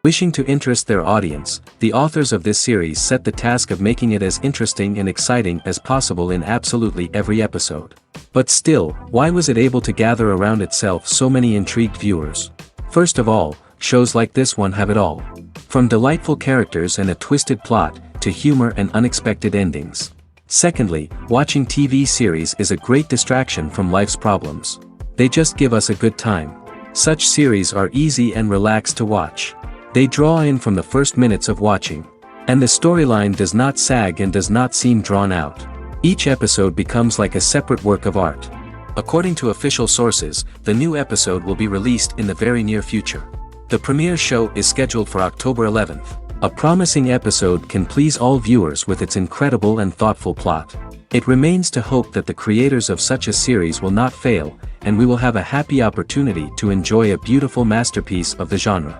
Wishing to interest their audience, the authors of this series set the task of making it as interesting and exciting as possible in absolutely every episode. But still, why was it able to gather around itself so many intrigued viewers? First of all, shows like this one have it all. From delightful characters and a twisted plot, to humor and unexpected endings. Secondly, watching TV series is a great distraction from life's problems. They just give us a good time. Such series are easy and relaxed to watch. They draw in from the first minutes of watching. And the storyline does not sag and does not seem drawn out. Each episode becomes like a separate work of art. According to official sources, the new episode will be released in the very near future. The premiere show is scheduled for October 11th. A promising episode can please all viewers with its incredible and thoughtful plot. It remains to hope that the creators of such a series will not fail, and we will have a happy opportunity to enjoy a beautiful masterpiece of the genre.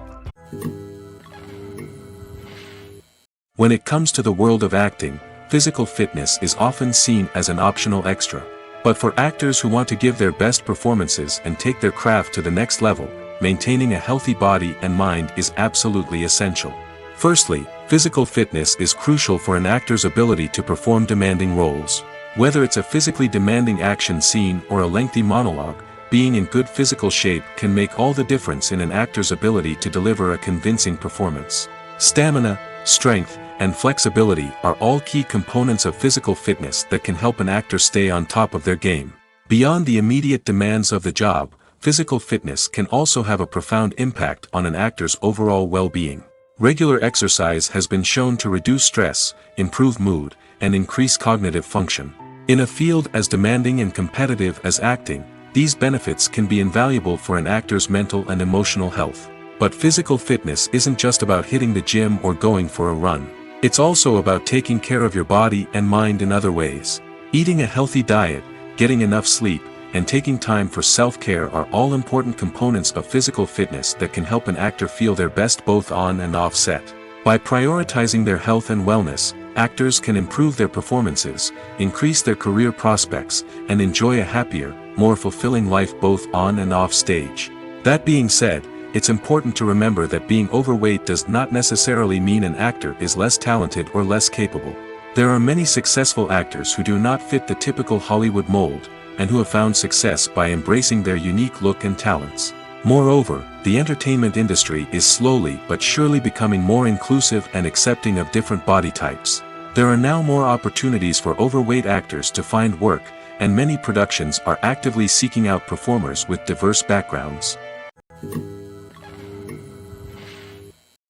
When it comes to the world of acting, physical fitness is often seen as an optional extra. But for actors who want to give their best performances and take their craft to the next level, maintaining a healthy body and mind is absolutely essential. Firstly, physical fitness is crucial for an actor's ability to perform demanding roles. Whether it's a physically demanding action scene or a lengthy monologue, being in good physical shape can make all the difference in an actor's ability to deliver a convincing performance. Stamina, strength, and flexibility are all key components of physical fitness that can help an actor stay on top of their game. Beyond the immediate demands of the job, physical fitness can also have a profound impact on an actor's overall well-being. Regular exercise has been shown to reduce stress, improve mood, and increase cognitive function. In a field as demanding and competitive as acting, these benefits can be invaluable for an actor's mental and emotional health. But physical fitness isn't just about hitting the gym or going for a run. It's also about taking care of your body and mind in other ways. Eating a healthy diet, getting enough sleep, and taking time for self-care are all important components of physical fitness that can help an actor feel their best both on and off set. By prioritizing their health and wellness, actors can improve their performances, increase their career prospects, and enjoy a happier, more fulfilling life both on and off stage. That being said, it's important to remember that being overweight does not necessarily mean an actor is less talented or less capable. There are many successful actors who do not fit the typical Hollywood mold, and who have found success by embracing their unique look and talents. Moreover, the entertainment industry is slowly but surely becoming more inclusive and accepting of different body types. There are now more opportunities for overweight actors to find work, and many productions are actively seeking out performers with diverse backgrounds.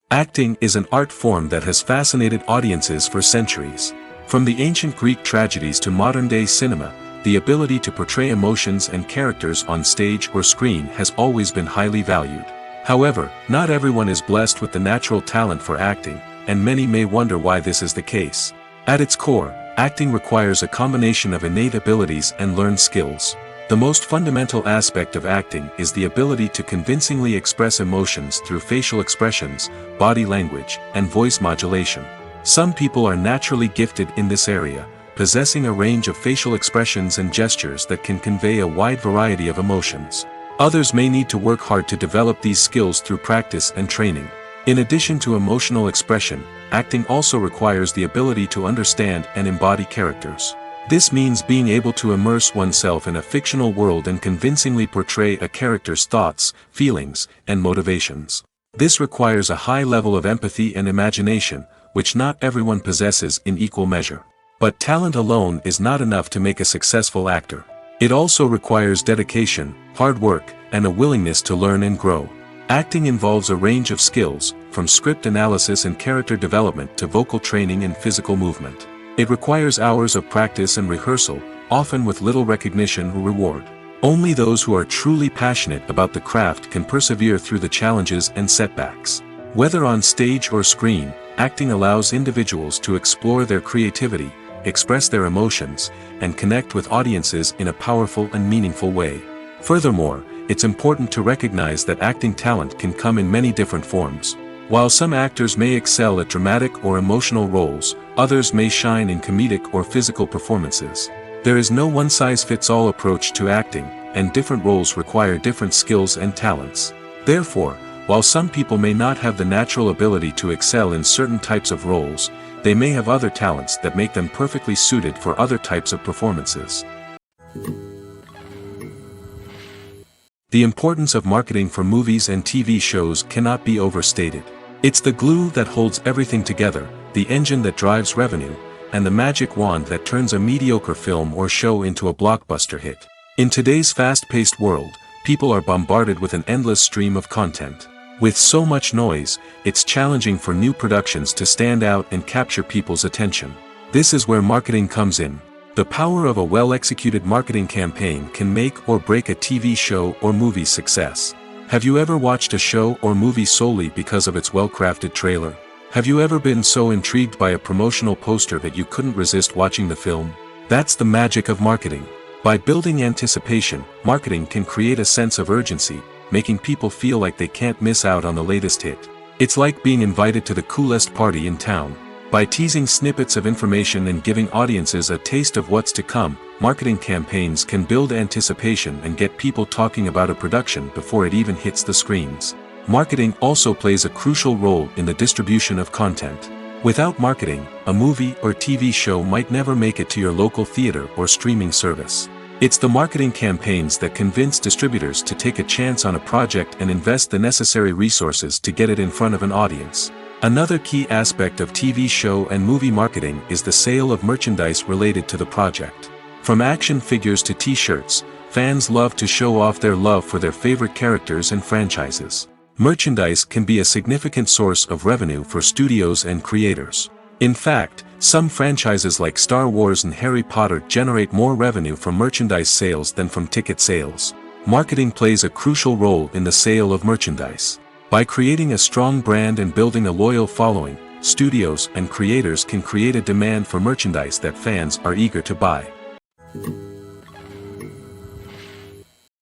Acting is an art form that has fascinated audiences for centuries. From the ancient Greek tragedies to modern-day cinema, the ability to portray emotions and characters on stage or screen has always been highly valued. However, not everyone is blessed with the natural talent for acting, and many may wonder why this is the case. At its core, acting requires a combination of innate abilities and learned skills. The most fundamental aspect of acting is the ability to convincingly express emotions through facial expressions, body language, and voice modulation. Some people are naturally gifted in this area, possessing a range of facial expressions and gestures that can convey a wide variety of emotions. Others may need to work hard to develop these skills through practice and training. In addition to emotional expression, acting also requires the ability to understand and embody characters. This means being able to immerse oneself in a fictional world and convincingly portray a character's thoughts, feelings, and motivations. This requires a high level of empathy and imagination, which not everyone possesses in equal measure. But talent alone is not enough to make a successful actor. It also requires dedication, hard work, and a willingness to learn and grow. Acting involves a range of skills, from script analysis and character development to vocal training and physical movement. It requires hours of practice and rehearsal, often with little recognition or reward. Only those who are truly passionate about the craft can persevere through the challenges and setbacks. Whether on stage or screen, acting allows individuals to explore their creativity, express their emotions, and connect with audiences in a powerful and meaningful way. Furthermore, it's important to recognize that acting talent can come in many different forms. While some actors may excel at dramatic or emotional roles, others may shine in comedic or physical performances. There is no one-size-fits-all approach to acting, and different roles require different skills and talents. Therefore, While some people may not have the natural ability to excel in certain types of roles, they may have other talents that make them perfectly suited for other types of performances. The importance of marketing for movies and TV shows cannot be overstated. It's the glue that holds everything together, the engine that drives revenue, and the magic wand that turns a mediocre film or show into a blockbuster hit. In today's fast-paced world, people are bombarded with an endless stream of content. With so much noise, it's challenging for new productions to stand out and capture people's attention. This is where marketing comes in. The power of a well-executed marketing campaign can make or break a TV show or movie's success. Have you ever watched a show or movie solely because of its well-crafted trailer? Have you ever been so intrigued by a promotional poster that you couldn't resist watching the film? That's the magic of marketing. By building anticipation, marketing can create a sense of urgency, making people feel like they can't miss out on the latest hit. It's like being invited to the coolest party in town. By teasing snippets of information and giving audiences a taste of what's to come, marketing campaigns can build anticipation and get people talking about a production before it even hits the screens. Marketing also plays a crucial role in the distribution of content. Without marketing, a movie or TV show might never make it to your local theater or streaming service. It's the marketing campaigns that convince distributors to take a chance on a project and invest the necessary resources to get it in front of an audience. Another key aspect of TV show and movie marketing is the sale of merchandise related to the project. From action figures to t-shirts, fans love to show off their love for their favorite characters and franchises. Merchandise can be a significant source of revenue for studios and creators. In fact, some franchises like Star Wars and Harry Potter generate more revenue from merchandise sales than from ticket sales. Marketing plays a crucial role in the sale of merchandise. By creating a strong brand and building a loyal following, studios and creators can create a demand for merchandise that fans are eager to buy.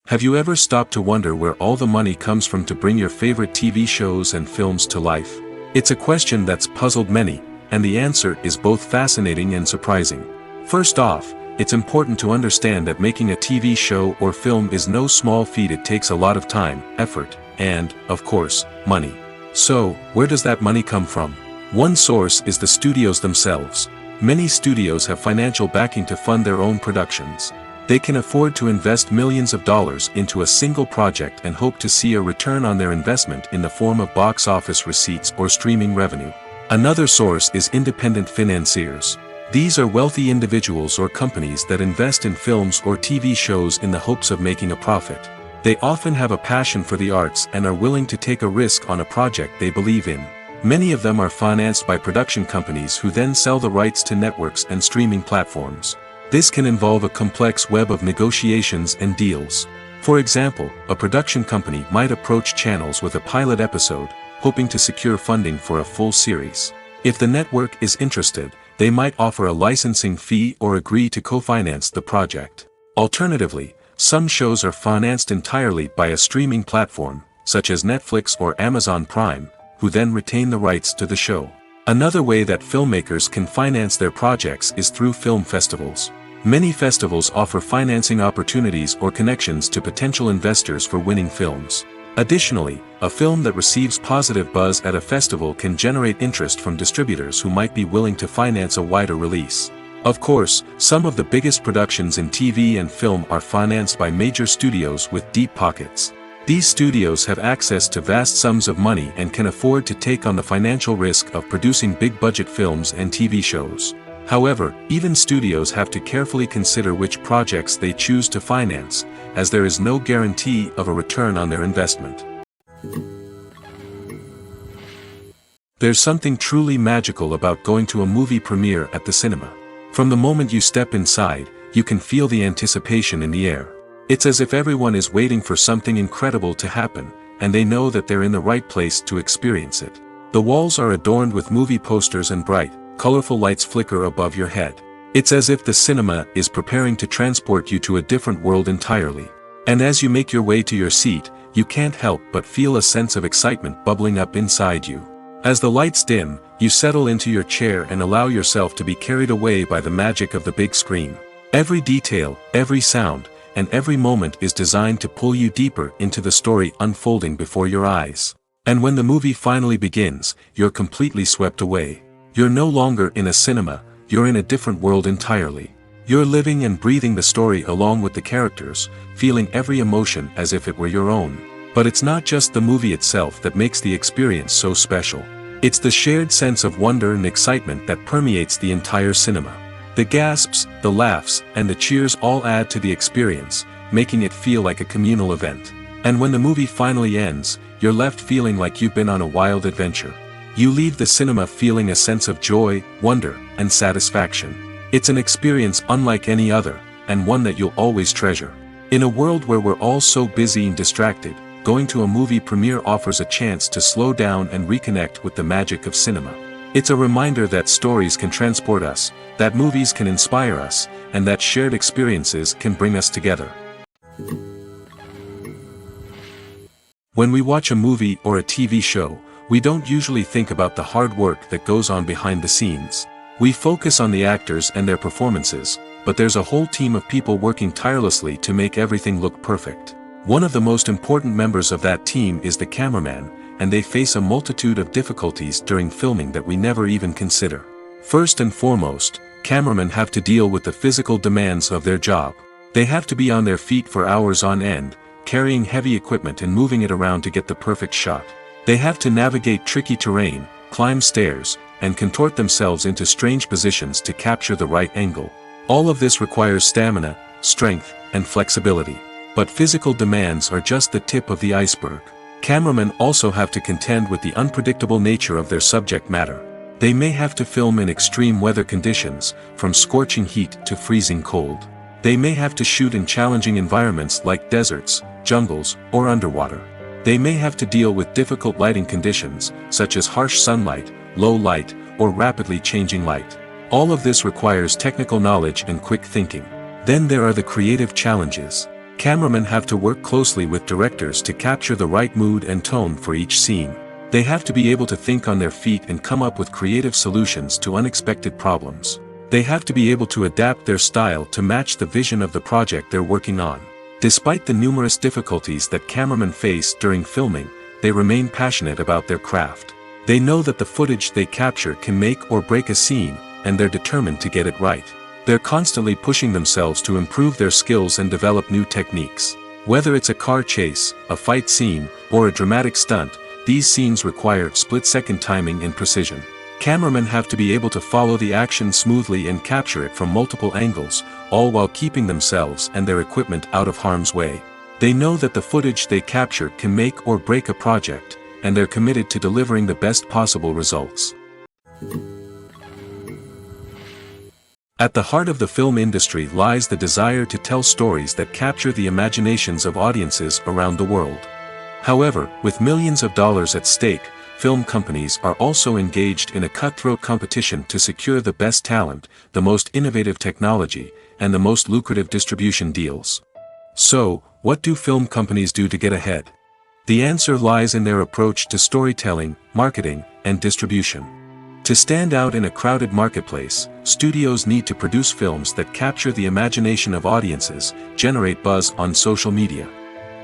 Have you ever stopped to wonder where all the money comes from to bring your favorite TV shows and films to life? It's a question that's puzzled many, and the answer is both fascinating and surprising. First off, it's important to understand that making a TV show or film is no small feat. It takes a lot of time, effort, and, of course, money. So, where does that money come from? One source is the studios themselves. Many studios have financial backing to fund their own productions. They can afford to invest millions of dollars into a single project and hope to see a return on their investment in the form of box office receipts or streaming revenue. Another source is independent financiers. These are wealthy individuals or companies that invest in films or TV shows in the hopes of making a profit. They often have a passion for the arts and are willing to take a risk on a project they believe in. Many of them are financed by production companies who then sell the rights to networks and streaming platforms. This can involve a complex web of negotiations and deals. For example, a production company might approach channels with a pilot episode, hoping to secure funding for a full series. If the network is interested, they might offer a licensing fee or agree to co-finance the project. Alternatively, some shows are financed entirely by a streaming platform, such as Netflix or Amazon Prime, who then retain the rights to the show. Another way that filmmakers can finance their projects is through film festivals. Many festivals offer financing opportunities or connections to potential investors for winning films. Additionally, a film that receives positive buzz at a festival can generate interest from distributors who might be willing to finance a wider release. Of course, some of the biggest productions in TV and film are financed by major studios with deep pockets. These studios have access to vast sums of money and can afford to take on the financial risk of producing big-budget films and TV shows. However, even studios have to carefully consider which projects they choose to finance, as there is no guarantee of a return on their investment. There's something truly magical about going to a movie premiere at the cinema. From the moment you step inside, you can feel the anticipation in the air. It's as if everyone is waiting for something incredible to happen, and they know that they're in the right place to experience it. The walls are adorned with movie posters and bright, colorful lights flicker above your head. It's as if the cinema is preparing to transport you to a different world entirely. And as you make your way to your seat, you can't help but feel a sense of excitement bubbling up inside you. As the lights dim, you settle into your chair and allow yourself to be carried away by the magic of the big screen. Every detail, every sound, and every moment is designed to pull you deeper into the story unfolding before your eyes. And when the movie finally begins, you're completely swept away. You're no longer in a cinema, you're in a different world entirely. You're living and breathing the story along with the characters, feeling every emotion as if it were your own. But it's not just the movie itself that makes the experience so special. It's the shared sense of wonder and excitement that permeates the entire cinema. The gasps, the laughs, and the cheers all add to the experience, making it feel like a communal event. And when the movie finally ends, you're left feeling like you've been on a wild adventure. You leave the cinema feeling a sense of joy, wonder, and satisfaction. It's an experience unlike any other, and one that you'll always treasure. In a world where we're all so busy and distracted, going to a movie premiere offers a chance to slow down and reconnect with the magic of cinema. It's a reminder that stories can transport us, that movies can inspire us, and that shared experiences can bring us together. When we watch a movie or a TV show, we don't usually think about the hard work that goes on behind the scenes. We focus on the actors and their performances, but there's a whole team of people working tirelessly to make everything look perfect. One of the most important members of that team is the cameraman, and they face a multitude of difficulties during filming that we never even consider. First and foremost, cameramen have to deal with the physical demands of their job. They have to be on their feet for hours on end, carrying heavy equipment and moving it around to get the perfect shot. They have to navigate tricky terrain, climb stairs, and contort themselves into strange positions to capture the right angle. All of this requires stamina, strength, and flexibility. But physical demands are just the tip of the iceberg. Cameramen also have to contend with the unpredictable nature of their subject matter. They may have to film in extreme weather conditions, from scorching heat to freezing cold. They may have to shoot in challenging environments like deserts, jungles, or underwater. They may have to deal with difficult lighting conditions, such as harsh sunlight, low light, or rapidly changing light. All of this requires technical knowledge and quick thinking. Then there are the creative challenges. Cameramen have to work closely with directors to capture the right mood and tone for each scene. They have to be able to think on their feet and come up with creative solutions to unexpected problems. They have to be able to adapt their style to match the vision of the project they're working on. Despite the numerous difficulties that cameramen face during filming, they remain passionate about their craft. They know that the footage they capture can make or break a scene, and they're determined to get it right. They're constantly pushing themselves to improve their skills and develop new techniques. Whether it's a car chase, a fight scene, or a dramatic stunt, these scenes require split-second timing and precision. Cameramen have to be able to follow the action smoothly and capture it from multiple angles, all while keeping themselves and their equipment out of harm's way. They know that the footage they capture can make or break a project, and they're committed to delivering the best possible results. At the heart of the film industry lies the desire to tell stories that capture the imaginations of audiences around the world. However, with millions of dollars at stake, film companies are also engaged in a cutthroat competition to secure the best talent, the most innovative technology, and the most lucrative distribution deals. So, what do film companies do to get ahead? The answer lies in their approach to storytelling, marketing, and distribution. To stand out in a crowded marketplace, studios need to produce films that capture the imagination of audiences, generate buzz on social media.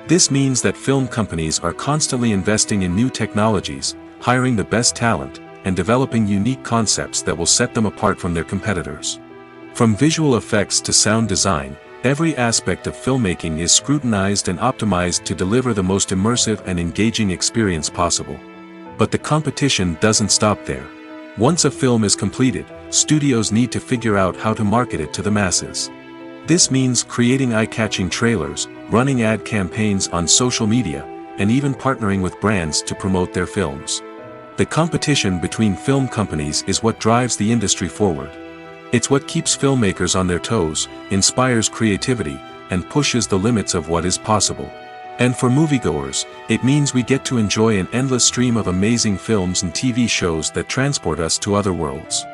This means that film companies are constantly investing in new technologies, hiring the best talent, and developing unique concepts that will set them apart from their competitors. From visual effects to sound design, every aspect of filmmaking is scrutinized and optimized to deliver the most immersive and engaging experience possible. But the competition doesn't stop there. Once a film is completed, studios need to figure out how to market it to the masses. This means creating eye-catching trailers, running ad campaigns on social media, and even partnering with brands to promote their films. The competition between film companies is what drives the industry forward. It's what keeps filmmakers on their toes, inspires creativity, and pushes the limits of what is possible. And for moviegoers, it means we get to enjoy an endless stream of amazing films and TV shows that transport us to other worlds.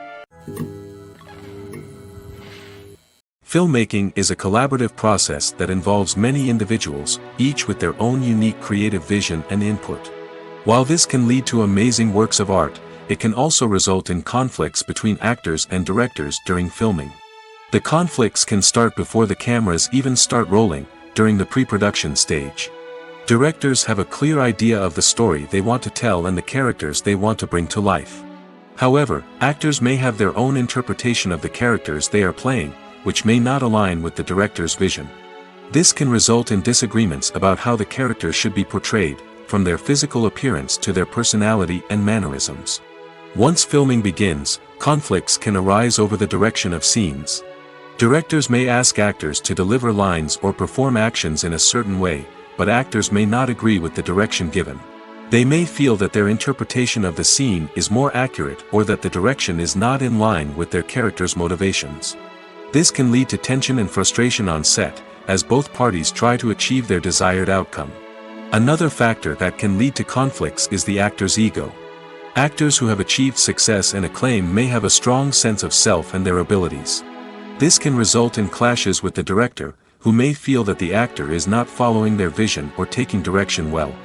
Filmmaking is a collaborative process that involves many individuals, each with their own unique creative vision and input. While this can lead to amazing works of art, it can also result in conflicts between actors and directors during filming. The conflicts can start before the cameras even start rolling, during the pre-production stage. Directors have a clear idea of the story they want to tell and the characters they want to bring to life. However, actors may have their own interpretation of the characters they are playing, which may not align with the director's vision. This can result in disagreements about how the characters should be portrayed, from their physical appearance to their personality and mannerisms. Once filming begins, conflicts can arise over the direction of scenes. Directors may ask actors to deliver lines or perform actions in a certain way, but actors may not agree with the direction given. They may feel that their interpretation of the scene is more accurate or that the direction is not in line with their character's motivations. This can lead to tension and frustration on set, as both parties try to achieve their desired outcome. Another factor that can lead to conflicts is the actor's ego. Actors who have achieved success and acclaim may have a strong sense of self and their abilities. This can result in clashes with the director, who may feel that the actor is not following their vision or taking direction well.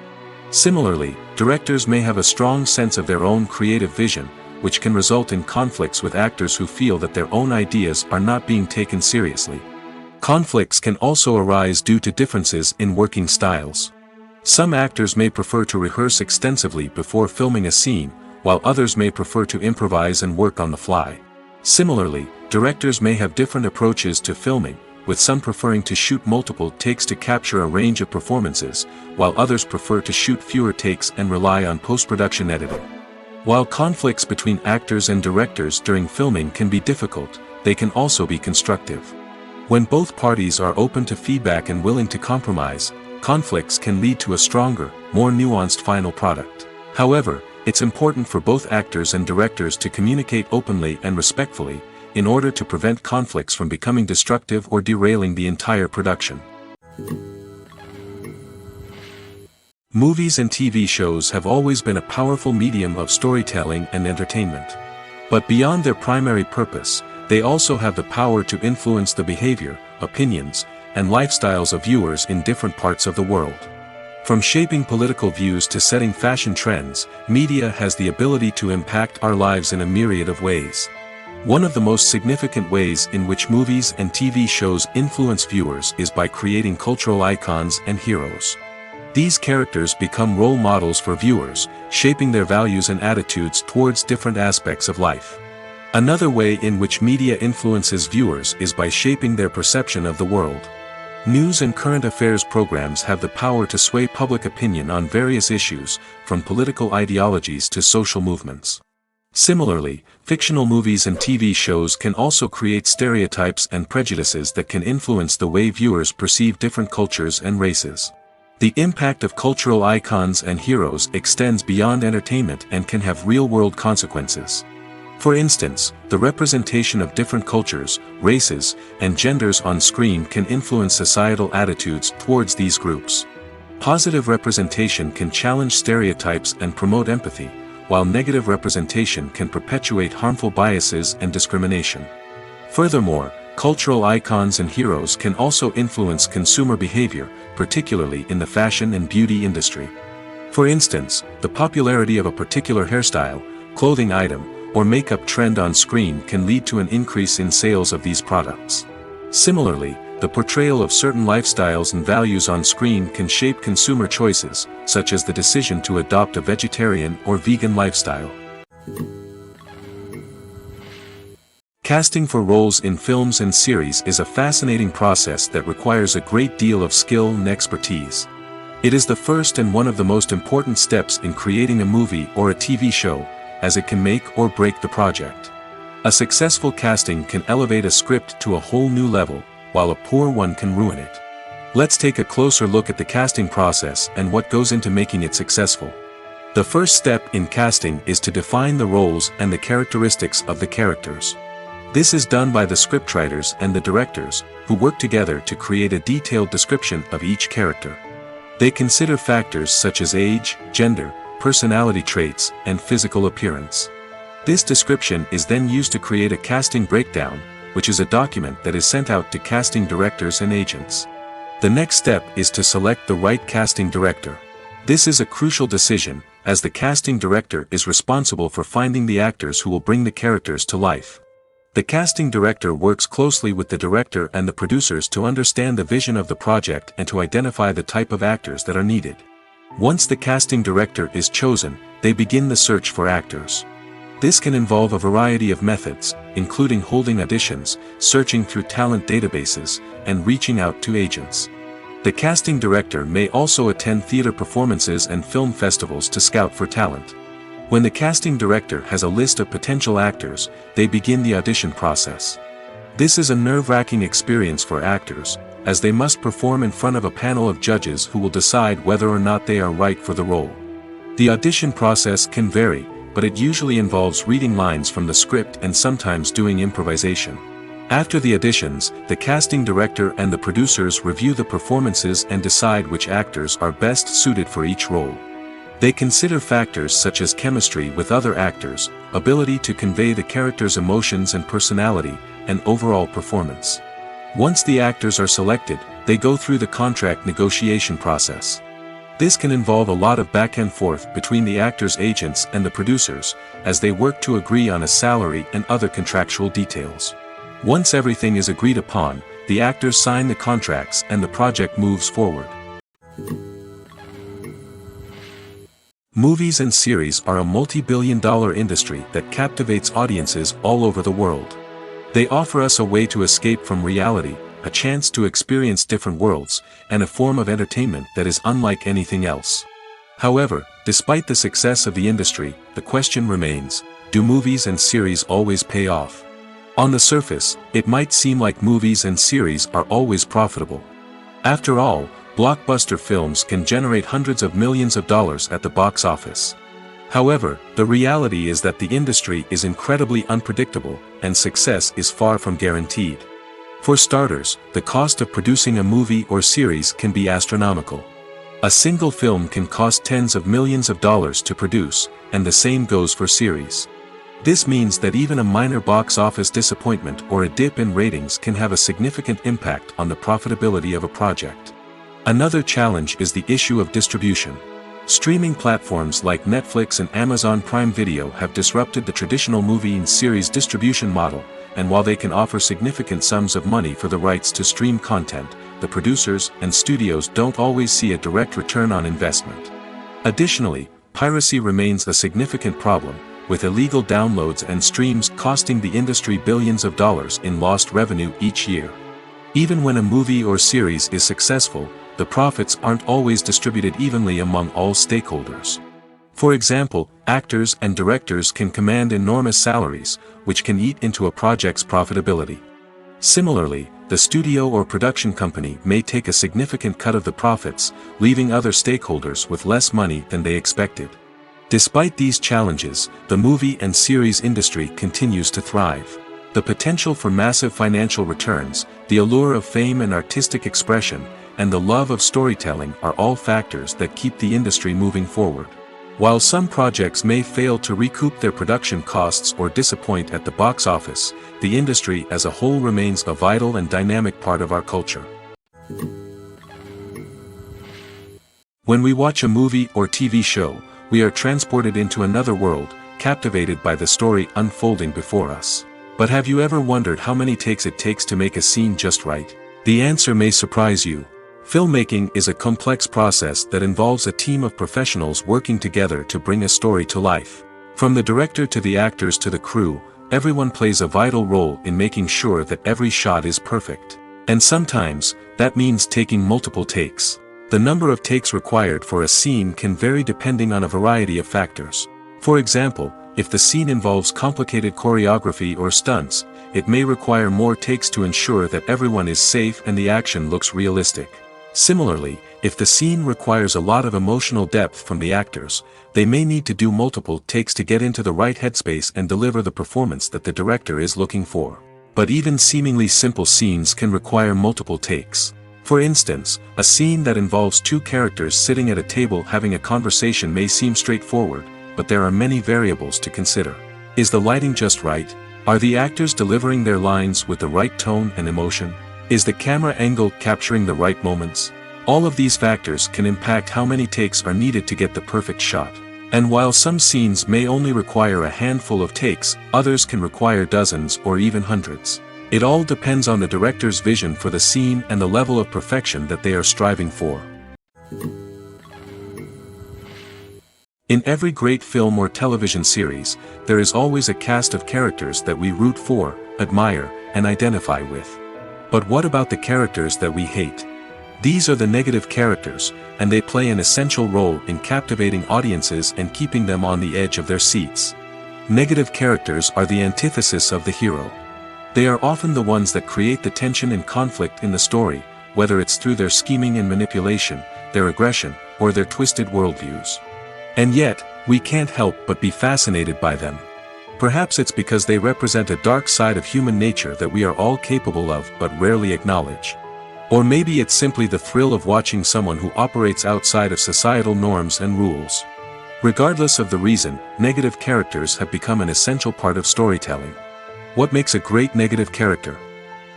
Similarly, directors may have a strong sense of their own creative vision, which can result in conflicts with actors who feel that their own ideas are not being taken seriously. Conflicts can also arise due to differences in working styles. Some actors may prefer to rehearse extensively before filming a scene, while others may prefer to improvise and work on the fly. Similarly, directors may have different approaches to filming, with some preferring to shoot multiple takes to capture a range of performances, while others prefer to shoot fewer takes and rely on post-production editing. While conflicts between actors and directors during filming can be difficult, they can also be constructive. When both parties are open to feedback and willing to compromise, conflicts can lead to a stronger, more nuanced final product. However, it's important for both actors and directors to communicate openly and respectfully, in order to prevent conflicts from becoming destructive or derailing the entire production. Movies and TV shows have always been a powerful medium of storytelling and entertainment. But beyond their primary purpose, they also have the power to influence the behavior, opinions, and lifestyles of viewers in different parts of the world. From shaping political views to setting fashion trends, media has the ability to impact our lives in a myriad of ways. One of the most significant ways in which movies and TV shows influence viewers is by creating cultural icons and heroes. These characters become role models for viewers, shaping their values and attitudes towards different aspects of life. Another way in which media influences viewers is by shaping their perception of the world. News and current affairs programs have the power to sway public opinion on various issues, from political ideologies to social movements. Similarly, fictional movies and TV shows can also create stereotypes and prejudices that can influence the way viewers perceive different cultures and races. The impact of cultural icons and heroes extends beyond entertainment and can have real-world consequences. For instance, the representation of different cultures, races, and genders on screen can influence societal attitudes towards these groups. Positive representation can challenge stereotypes and promote empathy, while negative representation can perpetuate harmful biases and discrimination. Furthermore, cultural icons and heroes can also influence consumer behavior, particularly in the fashion and beauty industry. For instance, the popularity of a particular hairstyle, clothing item, or makeup trend on screen can lead to an increase in sales of these products. Similarly, the portrayal of certain lifestyles and values on screen can shape consumer choices, such as the decision to adopt a vegetarian or vegan lifestyle. Casting for roles in films and series is a fascinating process that requires a great deal of skill and expertise. It is the first and one of the most important steps in creating a movie or a TV show, as it can make or break the project. A successful casting can elevate a script to a whole new level, while a poor one can ruin it. Let's take a closer look at the casting process and what goes into making it successful. The first step in casting is to define the roles and the characteristics of the characters. This is done by the scriptwriters and the directors, who work together to create a detailed description of each character. They consider factors such as age, gender, personality traits, and physical appearance. This description is then used to create a casting breakdown, which is a document that is sent out to casting directors and agents. The next step is to select the right casting director. This is a crucial decision, as the casting director is responsible for finding the actors who will bring the characters to life. The casting director works closely with the director and the producers to understand the vision of the project and to identify the type of actors that are needed. Once the casting director is chosen, they begin the search for actors. This can involve a variety of methods, including holding auditions, searching through talent databases, and reaching out to agents. The casting director may also attend theater performances and film festivals to scout for talent. When the casting director has a list of potential actors, they begin the audition process. This is a nerve-wracking experience for actors, as they must perform in front of a panel of judges who will decide whether or not they are right for the role. The audition process can vary, but it usually involves reading lines from the script and sometimes doing improvisation. After the auditions, the casting director and the producers review the performances and decide which actors are best suited for each role. They consider factors such as chemistry with other actors, ability to convey the character's emotions and personality, and overall performance. Once the actors are selected, they go through the contract negotiation process. This can involve a lot of back and forth between the actors' agents and the producers, as they work to agree on a salary and other contractual details. Once everything is agreed upon, the actors sign the contracts and the project moves forward. Movies and series are a multi-billion-dollar industry that captivates audiences all over the world. They offer us a way to escape from reality, a chance to experience different worlds, and a form of entertainment that is unlike anything else. However, despite the success of the industry, the question remains, do movies and series always pay off? On the surface, it might seem like movies and series are always profitable. After all, blockbuster films can generate hundreds of millions of dollars at the box office. However, the reality is that the industry is incredibly unpredictable, and success is far from guaranteed. For starters, the cost of producing a movie or series can be astronomical. A single film can cost tens of millions of dollars to produce, and the same goes for series. This means that even a minor box office disappointment or a dip in ratings can have a significant impact on the profitability of a project. Another challenge is the issue of distribution. Streaming platforms like Netflix and Amazon Prime Video have disrupted the traditional movie and series distribution model, and while they can offer significant sums of money for the rights to stream content, the producers and studios don't always see a direct return on investment. Additionally, piracy remains a significant problem, with illegal downloads and streams costing the industry billions of dollars in lost revenue each year. Even when a movie or series is successful, the profits aren't always distributed evenly among all stakeholders. For example, actors and directors can command enormous salaries, which can eat into a project's profitability. Similarly, the studio or production company may take a significant cut of the profits, leaving other stakeholders with less money than they expected. Despite these challenges, the movie and series industry continues to thrive. The potential for massive financial returns, the allure of fame and artistic expression, and the love of storytelling are all factors that keep the industry moving forward. While some projects may fail to recoup their production costs or disappoint at the box office, the industry as a whole remains a vital and dynamic part of our culture. When we watch a movie or TV show, we are transported into another world, captivated by the story unfolding before us. But have you ever wondered how many takes it takes to make a scene just right? The answer may surprise you. Filmmaking is a complex process that involves a team of professionals working together to bring a story to life. From the director to the actors to the crew, everyone plays a vital role in making sure that every shot is perfect. And sometimes, that means taking multiple takes. The number of takes required for a scene can vary depending on a variety of factors. For example, if the scene involves complicated choreography or stunts, it may require more takes to ensure that everyone is safe and the action looks realistic. Similarly, if the scene requires a lot of emotional depth from the actors, they may need to do multiple takes to get into the right headspace and deliver the performance that the director is looking for. But even seemingly simple scenes can require multiple takes. For instance, a scene that involves two characters sitting at a table having a conversation may seem straightforward, but there are many variables to consider. Is the lighting just right? Are the actors delivering their lines with the right tone and emotion? Is the camera angle capturing the right moments? All of these factors can impact how many takes are needed to get the perfect shot. And while some scenes may only require a handful of takes, others can require dozens or even hundreds. It all depends on the director's vision for the scene and the level of perfection that they are striving for. In every great film or television series, there is always a cast of characters that we root for, admire, and identify with. But what about the characters that we hate? These are the negative characters, and they play an essential role in captivating audiences and keeping them on the edge of their seats. Negative characters are the antithesis of the hero. They are often the ones that create the tension and conflict in the story, whether it's through their scheming and manipulation, their aggression, or their twisted worldviews. And yet, we can't help but be fascinated by them. Perhaps it's because they represent a dark side of human nature that we are all capable of but rarely acknowledge. Or maybe it's simply the thrill of watching someone who operates outside of societal norms and rules. Regardless of the reason, negative characters have become an essential part of storytelling. What makes a great negative character?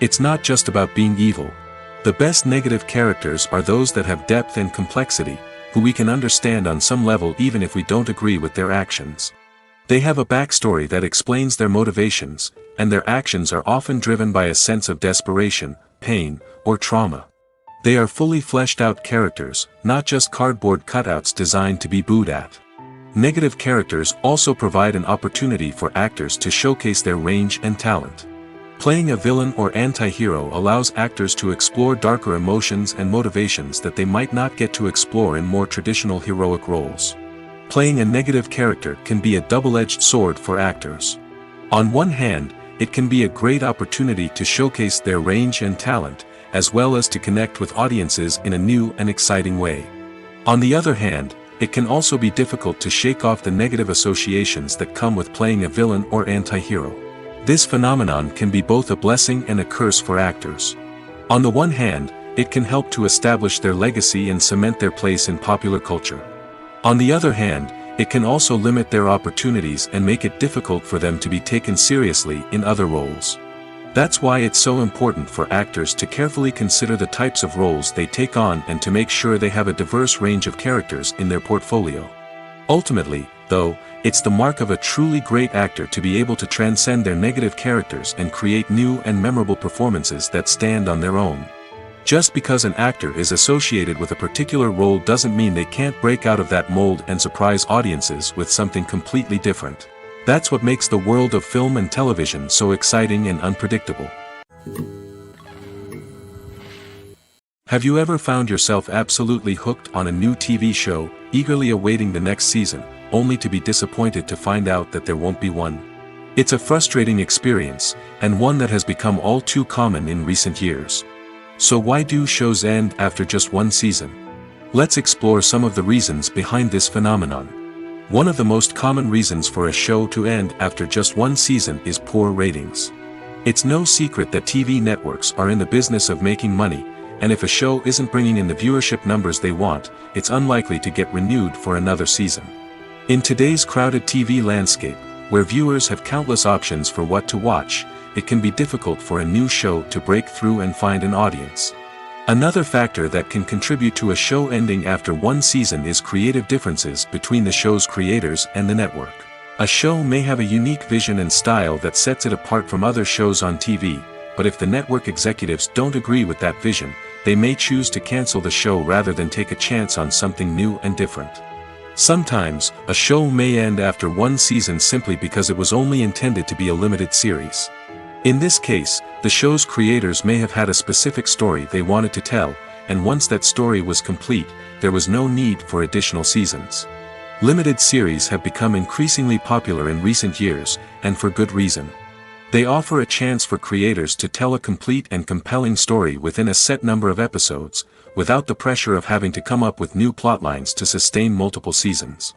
It's not just about being evil. The best negative characters are those that have depth and complexity, who we can understand on some level even if we don't agree with their actions. They have a backstory that explains their motivations, and their actions are often driven by a sense of desperation, pain, or trauma. They are fully fleshed out characters, not just cardboard cutouts designed to be booed at. Negative characters also provide an opportunity for actors to showcase their range and talent. Playing a villain or anti-hero allows actors to explore darker emotions and motivations that they might not get to explore in more traditional heroic roles. Playing a negative character can be a double-edged sword for actors. On one hand, it can be a great opportunity to showcase their range and talent, as well as to connect with audiences in a new and exciting way. On the other hand, it can also be difficult to shake off the negative associations that come with playing a villain or anti-hero. This phenomenon can be both a blessing and a curse for actors. On the one hand, it can help to establish their legacy and cement their place in popular culture. On the other hand, it can also limit their opportunities and make it difficult for them to be taken seriously in other roles. That's why it's so important for actors to carefully consider the types of roles they take on and to make sure they have a diverse range of characters in their portfolio. Ultimately, though, it's the mark of a truly great actor to be able to transcend their negative characters and create new and memorable performances that stand on their own. Just because an actor is associated with a particular role doesn't mean they can't break out of that mold and surprise audiences with something completely different. That's what makes the world of film and television so exciting and unpredictable. Have you ever found yourself absolutely hooked on a new TV show, eagerly awaiting the next season, only to be disappointed to find out that there won't be one? It's a frustrating experience, and one that has become all too common in recent years. So why do shows end after just one season? Let's explore some of the reasons behind this phenomenon. One of the most common reasons for a show to end after just one season is poor ratings. It's no secret that TV networks are in the business of making money, and if a show isn't bringing in the viewership numbers they want, it's unlikely to get renewed for another season. In today's crowded TV landscape, where viewers have countless options for what to watch, it can be difficult for a new show to break through and find an audience. Another factor that can contribute to a show ending after one season is creative differences between the show's creators and the network. A show may have a unique vision and style that sets it apart from other shows on TV, but if the network executives don't agree with that vision, they may choose to cancel the show rather than take a chance on something new and different. Sometimes, a show may end after one season simply because it was only intended to be a limited series. In this case, the show's creators may have had a specific story they wanted to tell, and once that story was complete, there was no need for additional seasons. Limited series have become increasingly popular in recent years, and for good reason. They offer a chance for creators to tell a complete and compelling story within a set number of episodes, without the pressure of having to come up with new plotlines to sustain multiple seasons.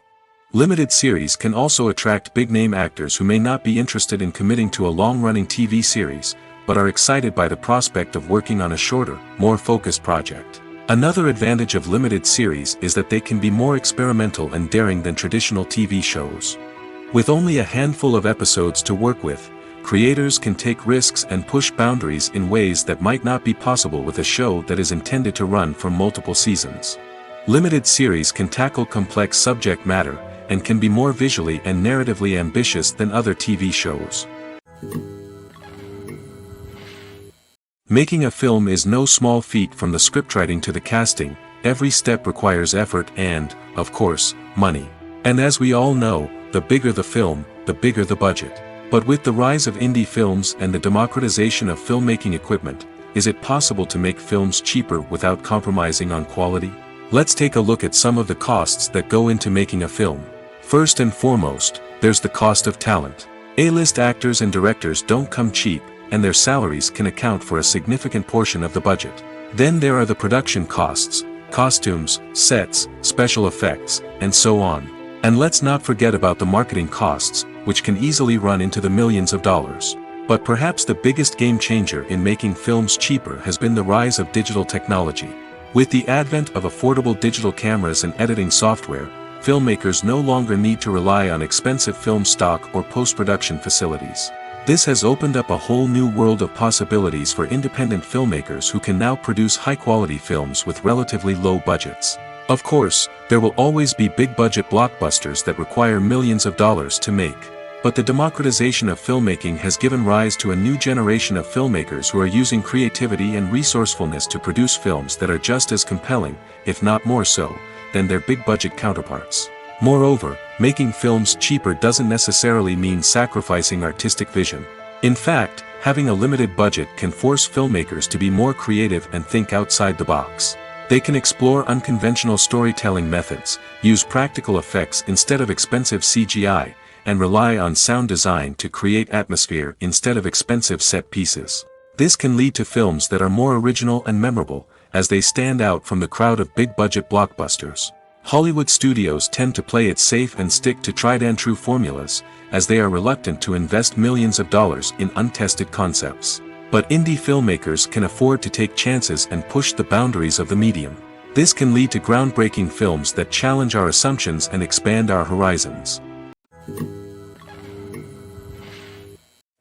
Limited series can also attract big-name actors who may not be interested in committing to a long-running TV series, but are excited by the prospect of working on a shorter, more focused project. Another advantage of limited series is that they can be more experimental and daring than traditional TV shows. With only a handful of episodes to work with, creators can take risks and push boundaries in ways that might not be possible with a show that is intended to run for multiple seasons. Limited series can tackle complex subject matter, and can be more visually and narratively ambitious than other TV shows. Making a film is no small feat. From the scriptwriting to the casting, every step requires effort and, of course, money. And as we all know, the bigger the film, the bigger the budget. But with the rise of indie films and the democratization of filmmaking equipment, is it possible to make films cheaper without compromising on quality? Let's take a look at some of the costs that go into making a film. First and foremost, there's the cost of talent. A-list actors and directors don't come cheap, and their salaries can account for a significant portion of the budget. Then there are the production costs, costumes, sets, special effects, and so on. And let's not forget about the marketing costs, which can easily run into the millions of dollars. But perhaps the biggest game changer in making films cheaper has been the rise of digital technology. With the advent of affordable digital cameras and editing software, filmmakers no longer need to rely on expensive film stock or post-production facilities. This has opened up a whole new world of possibilities for independent filmmakers who can now produce high-quality films with relatively low budgets. Of course, there will always be big-budget blockbusters that require millions of dollars to make. But the democratization of filmmaking has given rise to a new generation of filmmakers who are using creativity and resourcefulness to produce films that are just as compelling, if not more so, than their big-budget counterparts. Moreover, making films cheaper doesn't necessarily mean sacrificing artistic vision. In fact, having a limited budget can force filmmakers to be more creative and think outside the box. They can explore unconventional storytelling methods, use practical effects instead of expensive CGI, and rely on sound design to create atmosphere instead of expensive set pieces. This can lead to films that are more original and memorable, as they stand out from the crowd of big-budget blockbusters. Hollywood studios tend to play it safe and stick to tried-and-true formulas, as they are reluctant to invest millions of dollars in untested concepts. But indie filmmakers can afford to take chances and push the boundaries of the medium. This can lead to groundbreaking films that challenge our assumptions and expand our horizons.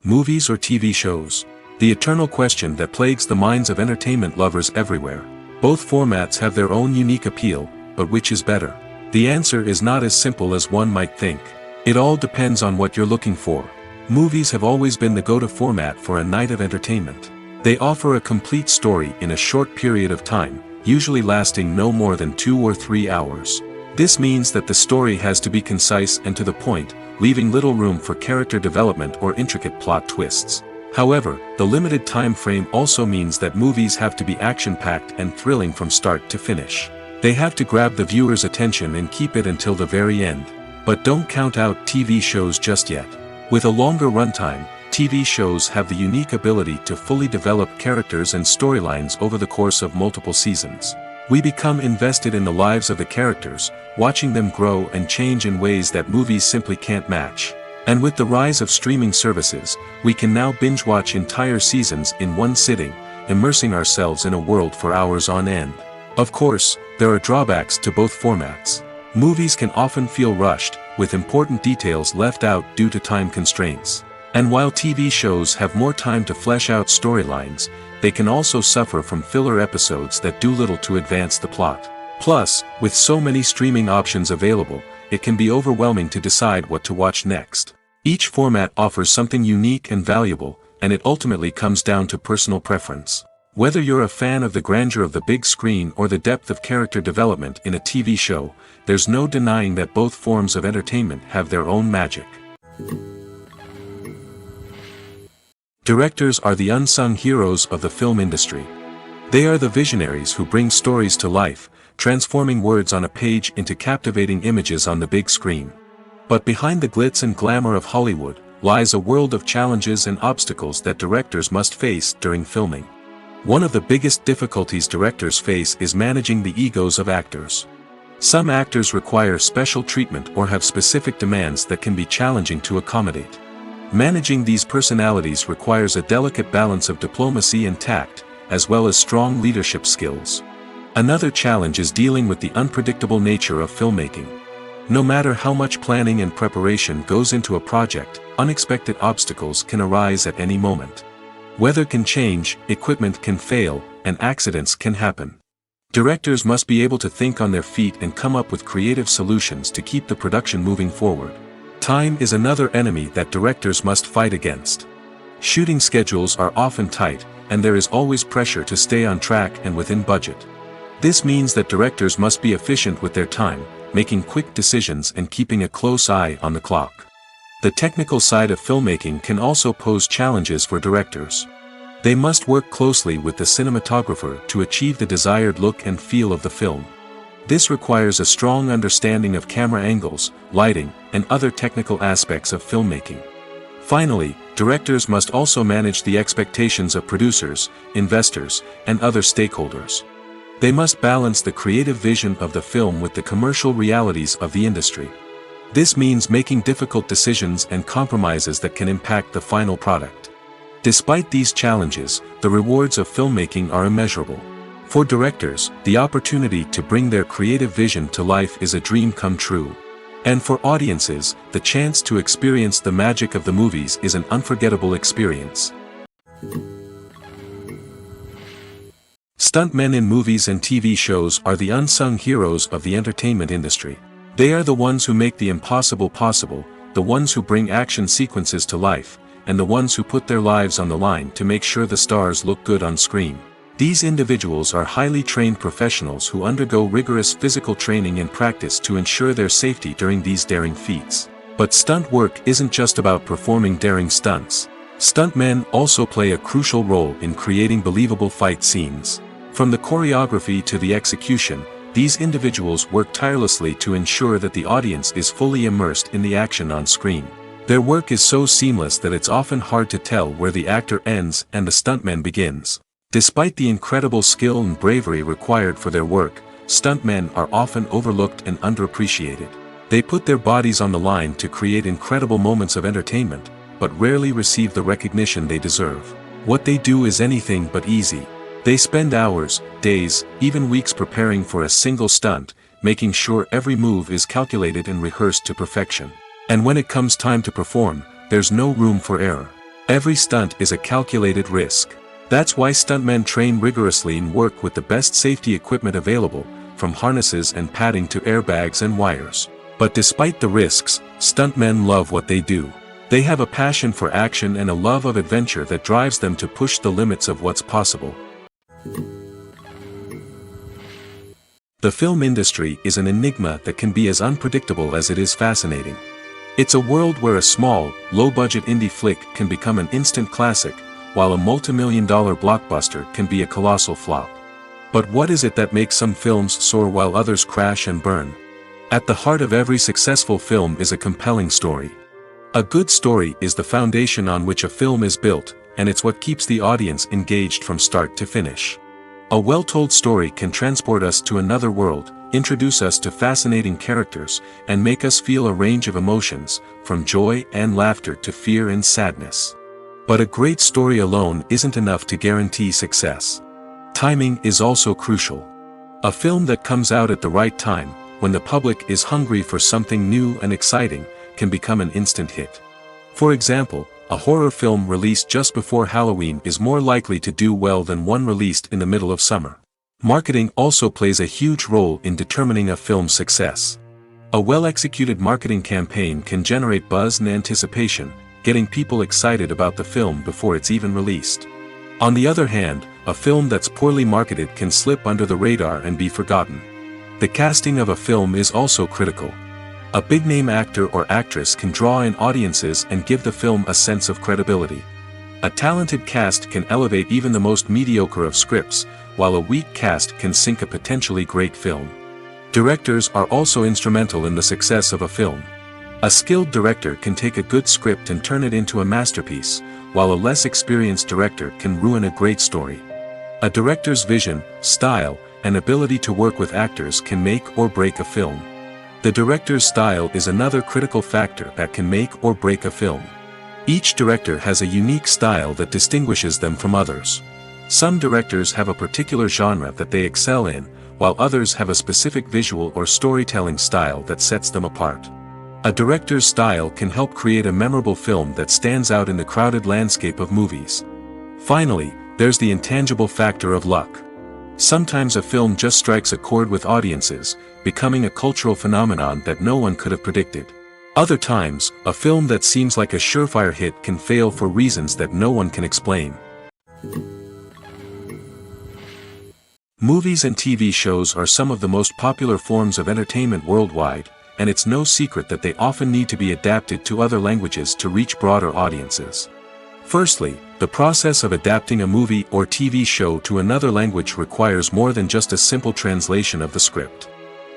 Movies or TV shows? The eternal question that plagues the minds of entertainment lovers everywhere. Both formats have their own unique appeal, but which is better? The answer is not as simple as one might think. It all depends on what you're looking for. Movies have always been the go-to format for a night of entertainment. They offer a complete story in a short period of time, usually lasting no more than 2 or 3 hours. This means that the story has to be concise and to the point, leaving little room for character development or intricate plot twists. However, the limited time frame also means that movies have to be action-packed and thrilling from start to finish. They have to grab the viewer's attention and keep it until the very end. But don't count out TV shows just yet. With a longer runtime, TV shows have the unique ability to fully develop characters and storylines over the course of multiple seasons. We become invested in the lives of the characters, watching them grow and change in ways that movies simply can't match. And with the rise of streaming services, we can now binge-watch entire seasons in one sitting, immersing ourselves in a world for hours on end. Of course, there are drawbacks to both formats. Movies can often feel rushed, with important details left out due to time constraints. And while TV shows have more time to flesh out storylines, they can also suffer from filler episodes that do little to advance the plot. Plus, with so many streaming options available, it can be overwhelming to decide what to watch next. Each format offers something unique and valuable, and it ultimately comes down to personal preference. Whether you're a fan of the grandeur of the big screen or the depth of character development in a TV show, there's no denying that both forms of entertainment have their own magic. Directors are the unsung heroes of the film industry. They are the visionaries who bring stories to life, transforming words on a page into captivating images on the big screen. But behind the glitz and glamour of Hollywood, lies a world of challenges and obstacles that directors must face during filming. One of the biggest difficulties directors face is managing the egos of actors. Some actors require special treatment or have specific demands that can be challenging to accommodate. Managing these personalities requires a delicate balance of diplomacy and tact, as well as strong leadership skills. Another challenge is dealing with the unpredictable nature of filmmaking. No matter how much planning and preparation goes into a project, unexpected obstacles can arise at any moment. Weather can change, equipment can fail, and accidents can happen. Directors must be able to think on their feet and come up with creative solutions to keep the production moving forward. Time is another enemy that directors must fight against. Shooting schedules are often tight, and there is always pressure to stay on track and within budget. This means that directors must be efficient with their time, making quick decisions and keeping a close eye on the clock. The technical side of filmmaking can also pose challenges for directors. They must work closely with the cinematographer to achieve the desired look and feel of the film. This requires a strong understanding of camera angles, lighting, and other technical aspects of filmmaking. Finally, directors must also manage the expectations of producers, investors, and other stakeholders. They must balance the creative vision of the film with the commercial realities of the industry. This means making difficult decisions and compromises that can impact the final product. Despite these challenges, the rewards of filmmaking are immeasurable. For directors, the opportunity to bring their creative vision to life is a dream come true. And for audiences, the chance to experience the magic of the movies is an unforgettable experience. Stuntmen in movies and TV shows are the unsung heroes of the entertainment industry. They are the ones who make the impossible possible, the ones who bring action sequences to life, and the ones who put their lives on the line to make sure the stars look good on screen. These individuals are highly trained professionals who undergo rigorous physical training and practice to ensure their safety during these daring feats. But stunt work isn't just about performing daring stunts. Stuntmen also play a crucial role in creating believable fight scenes. From the choreography to the execution, these individuals work tirelessly to ensure that the audience is fully immersed in the action on screen. Their work is so seamless that it's often hard to tell where the actor ends and the stuntman begins. Despite the incredible skill and bravery required for their work, stuntmen are often overlooked and underappreciated. They put their bodies on the line to create incredible moments of entertainment, but rarely receive the recognition they deserve. What they do is anything but easy. They spend hours, days, even weeks preparing for a single stunt, making sure every move is calculated and rehearsed to perfection. And when it comes time to perform, there's no room for error. Every stunt is a calculated risk. That's why stuntmen train rigorously and work with the best safety equipment available, from harnesses and padding to airbags and wires. But despite the risks, stuntmen love what they do. They have a passion for action and a love of adventure that drives them to push the limits of what's possible. The film industry is an enigma that can be as unpredictable as it is fascinating. It's a world where a small, low-budget indie flick can become an instant classic, while a multi-million-dollar blockbuster can be a colossal flop. But what is it that makes some films soar while others crash and burn? At the heart of every successful film is a compelling story. A good story is the foundation on which a film is built, and it's what keeps the audience engaged from start to finish. A well-told story can transport us to another world, introduce us to fascinating characters, and make us feel a range of emotions, from joy and laughter to fear and sadness. But a great story alone isn't enough to guarantee success. Timing is also crucial. A film that comes out at the right time, when the public is hungry for something new and exciting, can become an instant hit. For example, a horror film released just before Halloween is more likely to do well than one released in the middle of summer. Marketing also plays a huge role in determining a film's success. A well-executed marketing campaign can generate buzz and anticipation, getting people excited about the film before it's even released. On the other hand, a film that's poorly marketed can slip under the radar and be forgotten. The casting of a film is also critical. A big-name actor or actress can draw in audiences and give the film a sense of credibility. A talented cast can elevate even the most mediocre of scripts, while a weak cast can sink a potentially great film. Directors are also instrumental in the success of a film. A skilled director can take a good script and turn it into a masterpiece, while a less experienced director can ruin a great story. A director's vision, style, and ability to work with actors can make or break a film. The director's style is another critical factor that can make or break a film. Each director has a unique style that distinguishes them from others. Some directors have a particular genre that they excel in, while others have a specific visual or storytelling style that sets them apart. A director's style can help create a memorable film that stands out in the crowded landscape of movies. Finally, there's the intangible factor of luck. Sometimes a film just strikes a chord with audiences, becoming a cultural phenomenon that no one could have predicted. Other times, a film that seems like a surefire hit can fail for reasons that no one can explain. Movies and TV shows are some of the most popular forms of entertainment worldwide, and it's no secret that they often need to be adapted to other languages to reach broader audiences. Firstly, the process of adapting a movie or TV show to another language requires more than just a simple translation of the script.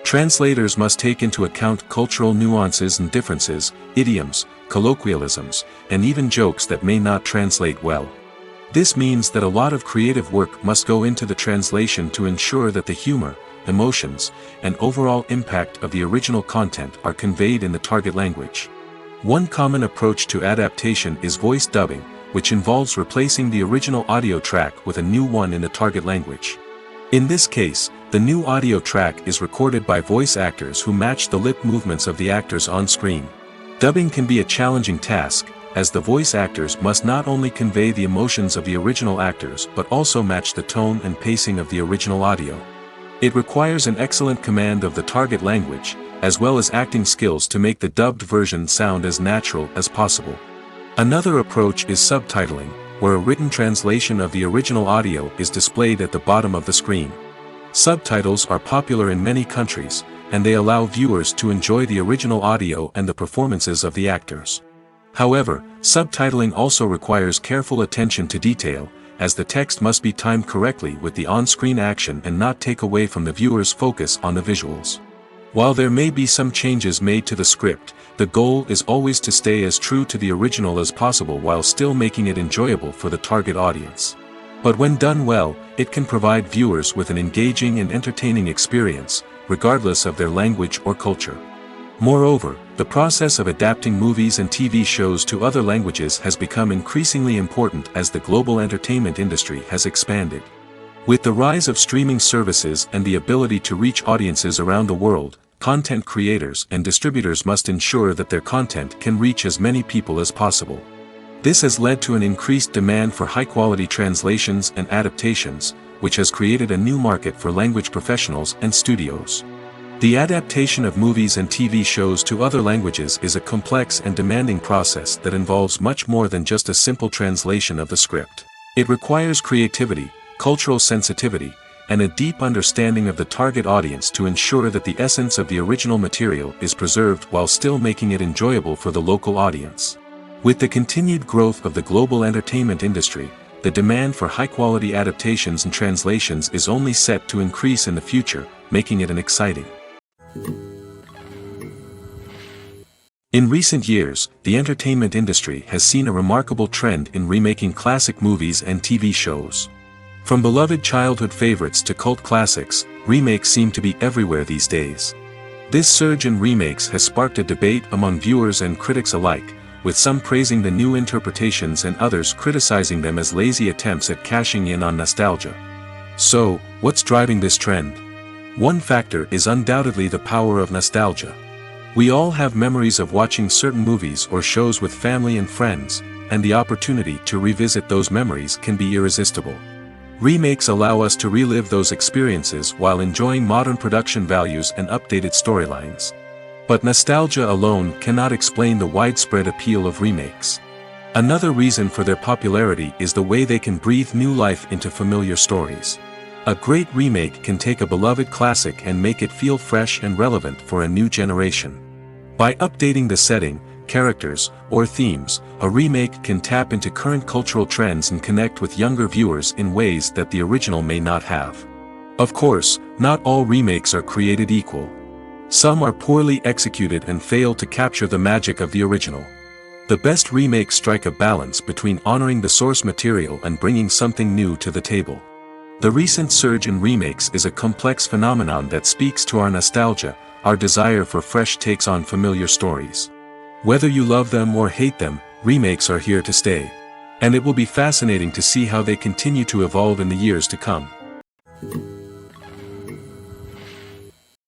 Translators must take into account cultural nuances and differences, idioms, colloquialisms, and even jokes that may not translate well. This means that a lot of creative work must go into the translation to ensure that the humor, emotions, and overall impact of the original content are conveyed in the target language. One common approach to adaptation is voice dubbing, which involves replacing the original audio track with a new one in the target language. In this case, the new audio track is recorded by voice actors who match the lip movements of the actors on screen. Dubbing can be a challenging task, as the voice actors must not only convey the emotions of the original actors but also match the tone and pacing of the original audio. It requires an excellent command of the target language, as well as acting skills to make the dubbed version sound as natural as possible. Another approach is subtitling, where a written translation of the original audio is displayed at the bottom of the screen. Subtitles are popular in many countries, and they allow viewers to enjoy the original audio and the performances of the actors. However, subtitling also requires careful attention to detail, as the text must be timed correctly with the on-screen action and not take away from the viewer's focus on the visuals. While there may be some changes made to the script, the goal is always to stay as true to the original as possible while still making it enjoyable for the target audience. But when done well, it can provide viewers with an engaging and entertaining experience, regardless of their language or culture. Moreover, the process of adapting movies and TV shows to other languages has become increasingly important as the global entertainment industry has expanded. With the rise of streaming services and the ability to reach audiences around the world, content creators and distributors must ensure that their content can reach as many people as possible. This has led to an increased demand for high-quality translations and adaptations, which has created a new market for language professionals and studios. The adaptation of movies and TV shows to other languages is a complex and demanding process that involves much more than just a simple translation of the script. It requires creativity, cultural sensitivity, and a deep understanding of the target audience to ensure that the essence of the original material is preserved while still making it enjoyable for the local audience. With the continued growth of the global entertainment industry, the demand for high-quality adaptations and translations is only set to increase in the future, making it exciting. In recent years, the entertainment industry has seen a remarkable trend in remaking classic movies and TV shows. From beloved childhood favorites to cult classics, remakes seem to be everywhere these days. This surge in remakes has sparked a debate among viewers and critics alike, with some praising the new interpretations and others criticizing them as lazy attempts at cashing in on nostalgia. So, what's driving this trend? One factor is undoubtedly the power of nostalgia. We all have memories of watching certain movies or shows with family and friends, and the opportunity to revisit those memories can be irresistible. Remakes allow us to relive those experiences while enjoying modern production values and updated storylines. But nostalgia alone cannot explain the widespread appeal of remakes. Another reason for their popularity is the way they can breathe new life into familiar stories. A great remake can take a beloved classic and make it feel fresh and relevant for a new generation. By updating the setting, characters, or themes, a remake can tap into current cultural trends and connect with younger viewers in ways that the original may not have. Of course, not all remakes are created equal. Some are poorly executed and fail to capture the magic of the original. The best remakes strike a balance between honoring the source material and bringing something new to the table. The recent surge in remakes is a complex phenomenon that speaks to our nostalgia, our desire for fresh takes on familiar stories. Whether you love them or hate them, remakes are here to stay. And it will be fascinating to see how they continue to evolve in the years to come.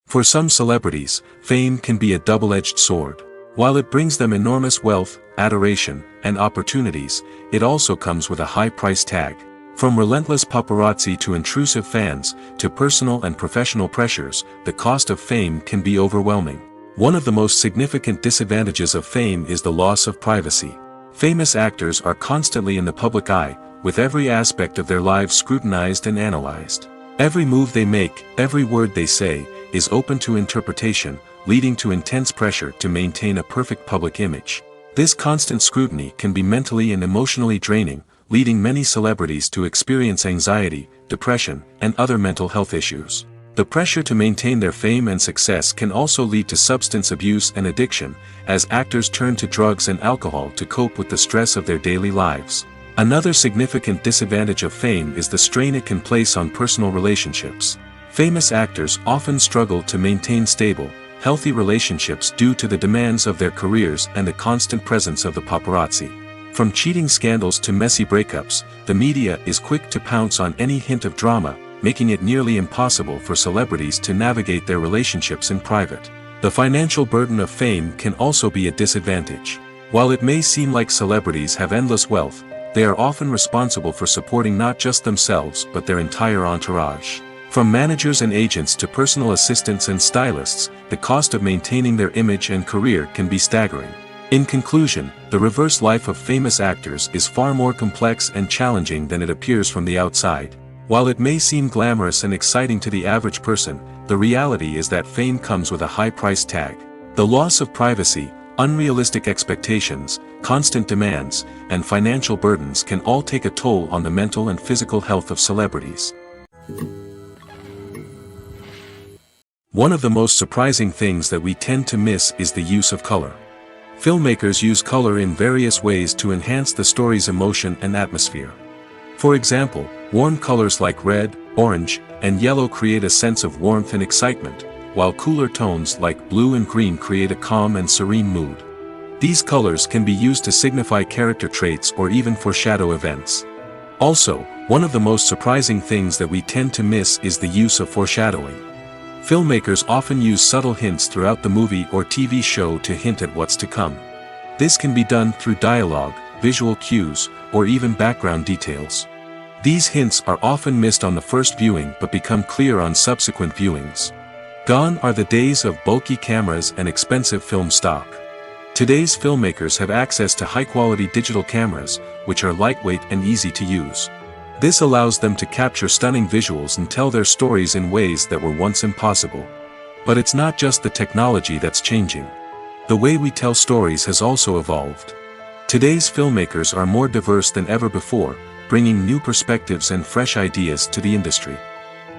For some celebrities, fame can be a double-edged sword. While it brings them enormous wealth, adoration, and opportunities, it also comes with a high price tag. From relentless paparazzi to intrusive fans, to personal and professional pressures, the cost of fame can be overwhelming. One of the most significant disadvantages of fame is the loss of privacy. Famous actors are constantly in the public eye, with every aspect of their lives scrutinized and analyzed. Every move they make, every word they say, is open to interpretation, leading to intense pressure to maintain a perfect public image. This constant scrutiny can be mentally and emotionally draining, leading many celebrities to experience anxiety, depression, and other mental health issues. The pressure to maintain their fame and success can also lead to substance abuse and addiction, as actors turn to drugs and alcohol to cope with the stress of their daily lives. Another significant disadvantage of fame is the strain it can place on personal relationships. Famous actors often struggle to maintain stable, healthy relationships due to the demands of their careers and the constant presence of the paparazzi. From cheating scandals to messy breakups, the media is quick to pounce on any hint of drama, making it nearly impossible for celebrities to navigate their relationships in private. The financial burden of fame can also be a disadvantage. While it may seem like celebrities have endless wealth, they are often responsible for supporting not just themselves but their entire entourage. From managers and agents to personal assistants and stylists, the cost of maintaining their image and career can be staggering. In conclusion, the reverse life of famous actors is far more complex and challenging than it appears from the outside. While it may seem glamorous and exciting to the average person, the reality is that fame comes with a high price tag. The loss of privacy, unrealistic expectations, constant demands, and financial burdens can all take a toll on the mental and physical health of celebrities. One of the most surprising things that we tend to miss is the use of color. Filmmakers use color in various ways to enhance the story's emotion and atmosphere. For example, warm colors like red, orange, and yellow create a sense of warmth and excitement, while cooler tones like blue and green create a calm and serene mood. These colors can be used to signify character traits or even foreshadow events. Also, one of the most surprising things that we tend to miss is the use of foreshadowing. Filmmakers often use subtle hints throughout the movie or TV show to hint at what's to come. This can be done through dialogue, visual cues, or even background details. These hints are often missed on the first viewing but become clear on subsequent viewings. Gone are the days of bulky cameras and expensive film stock. Today's filmmakers have access to high-quality digital cameras, which are lightweight and easy to use. This allows them to capture stunning visuals and tell their stories in ways that were once impossible. But it's not just the technology that's changing. The way we tell stories has also evolved. Today's filmmakers are more diverse than ever before, bringing new perspectives and fresh ideas to the industry.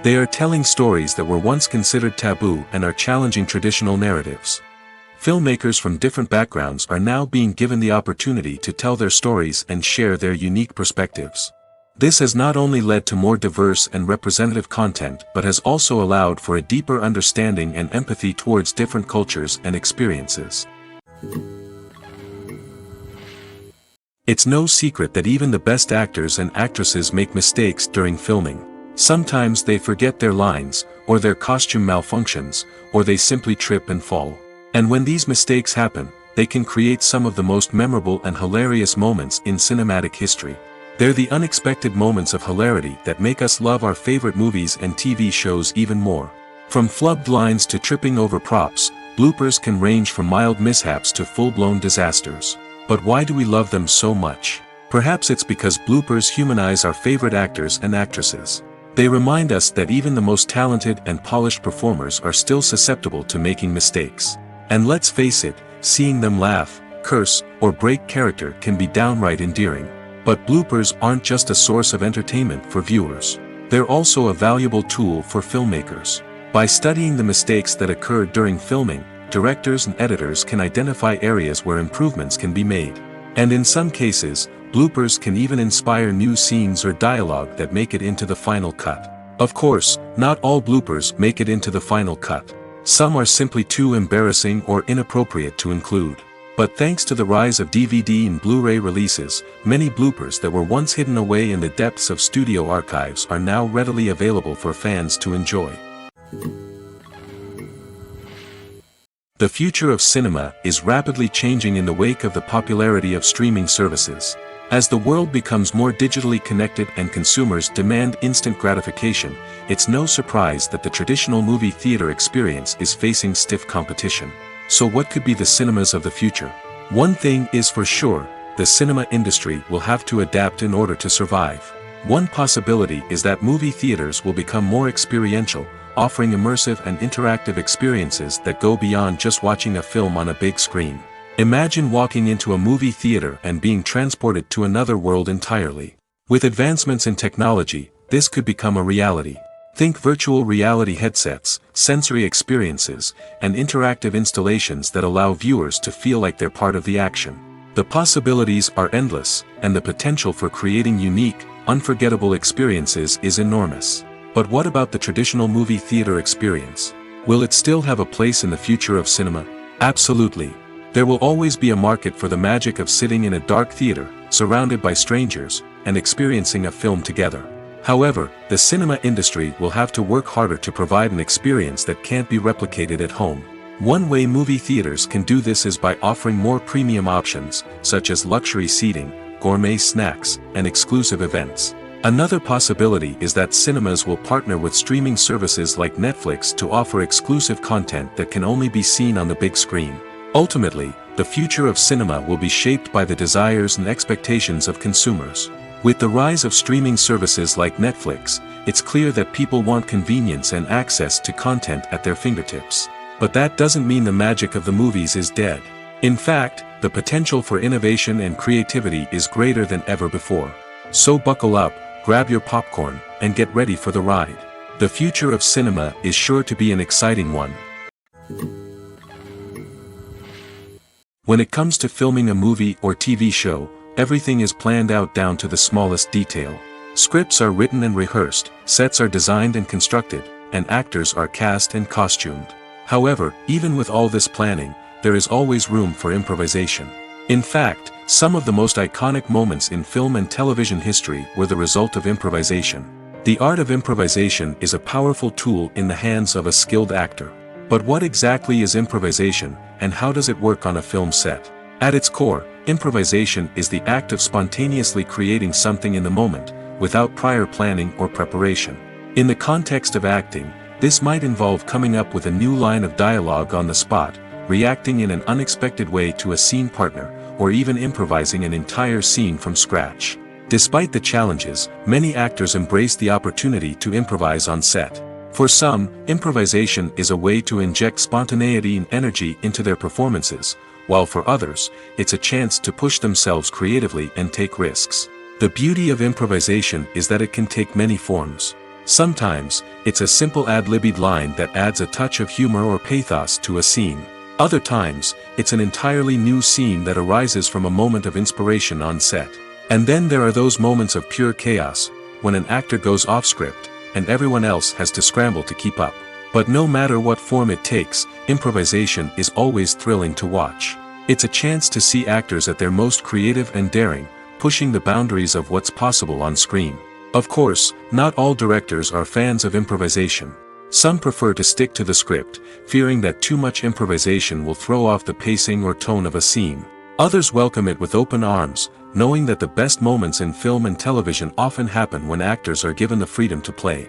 They are telling stories that were once considered taboo and are challenging traditional narratives. Filmmakers from different backgrounds are now being given the opportunity to tell their stories and share their unique perspectives. This has not only led to more diverse and representative content but has also allowed for a deeper understanding and empathy towards different cultures and experiences. It's no secret that even the best actors and actresses make mistakes during filming. Sometimes they forget their lines, or their costume malfunctions, or they simply trip and fall. And when these mistakes happen, they can create some of the most memorable and hilarious moments in cinematic history. They're the unexpected moments of hilarity that make us love our favorite movies and TV shows even more. From flubbed lines to tripping over props, bloopers can range from mild mishaps to full-blown disasters. But why do we love them so much? Perhaps it's because bloopers humanize our favorite actors and actresses. They remind us that even the most talented and polished performers are still susceptible to making mistakes. And let's face it, seeing them laugh, curse, or break character can be downright endearing. But bloopers aren't just a source of entertainment for viewers. They're also a valuable tool for filmmakers. By studying the mistakes that occurred during filming, directors and editors can identify areas where improvements can be made. And in some cases, bloopers can even inspire new scenes or dialogue that make it into the final cut. Of course, not all bloopers make it into the final cut. Some are simply too embarrassing or inappropriate to include. But thanks to the rise of DVD and Blu-ray releases, many bloopers that were once hidden away in the depths of studio archives are now readily available for fans to enjoy. The future of cinema is rapidly changing in the wake of the popularity of streaming services. As the world becomes more digitally connected and consumers demand instant gratification, it's no surprise that the traditional movie theater experience is facing stiff competition. So what could be the cinemas of the future? One thing is for sure, the cinema industry will have to adapt in order to survive. One possibility is that movie theaters will become more experiential, offering immersive and interactive experiences that go beyond just watching a film on a big screen. Imagine walking into a movie theater and being transported to another world entirely. With advancements in technology, this could become a reality. Think virtual reality headsets, sensory experiences, and interactive installations that allow viewers to feel like they're part of the action. The possibilities are endless, and the potential for creating unique, unforgettable experiences is enormous. But what about the traditional movie theater experience? Will it still have a place in the future of cinema? Absolutely. There will always be a market for the magic of sitting in a dark theater, surrounded by strangers, and experiencing a film together. However, the cinema industry will have to work harder to provide an experience that can't be replicated at home. One way movie theaters can do this is by offering more premium options, such as luxury seating, gourmet snacks, and exclusive events. Another possibility is that cinemas will partner with streaming services like Netflix to offer exclusive content that can only be seen on the big screen. Ultimately, the future of cinema will be shaped by the desires and expectations of consumers. With the rise of streaming services like Netflix, it's clear that people want convenience and access to content at their fingertips. But that doesn't mean the magic of the movies is dead. In fact, the potential for innovation and creativity is greater than ever before. So buckle up, grab your popcorn, and get ready for the ride. The future of cinema is sure to be an exciting one. When it comes to filming a movie or TV show, everything is planned out down to the smallest detail. Scripts are written and rehearsed, sets are designed and constructed, and actors are cast and costumed. However, even with all this planning, there is always room for improvisation. In fact, some of the most iconic moments in film and television history were the result of improvisation. The art of improvisation is a powerful tool in the hands of a skilled actor. But what exactly is improvisation, and how does it work on a film set? At its core, improvisation is the act of spontaneously creating something in the moment, without prior planning or preparation. In the context of acting, this might involve coming up with a new line of dialogue on the spot, reacting in an unexpected way to a scene partner, or even improvising an entire scene from scratch. Despite the challenges, many actors embrace the opportunity to improvise on set. For some, improvisation is a way to inject spontaneity and energy into their performances, while for others, it's a chance to push themselves creatively and take risks. The beauty of improvisation is that it can take many forms. Sometimes, it's a simple ad-libbed line that adds a touch of humor or pathos to a scene. Other times, it's an entirely new scene that arises from a moment of inspiration on set. And then there are those moments of pure chaos, when an actor goes off script, and everyone else has to scramble to keep up. But no matter what form it takes, improvisation is always thrilling to watch. It's a chance to see actors at their most creative and daring, pushing the boundaries of what's possible on screen. Of course, not all directors are fans of improvisation. Some prefer to stick to the script, fearing that too much improvisation will throw off the pacing or tone of a scene. Others welcome it with open arms, knowing that the best moments in film and television often happen when actors are given the freedom to play.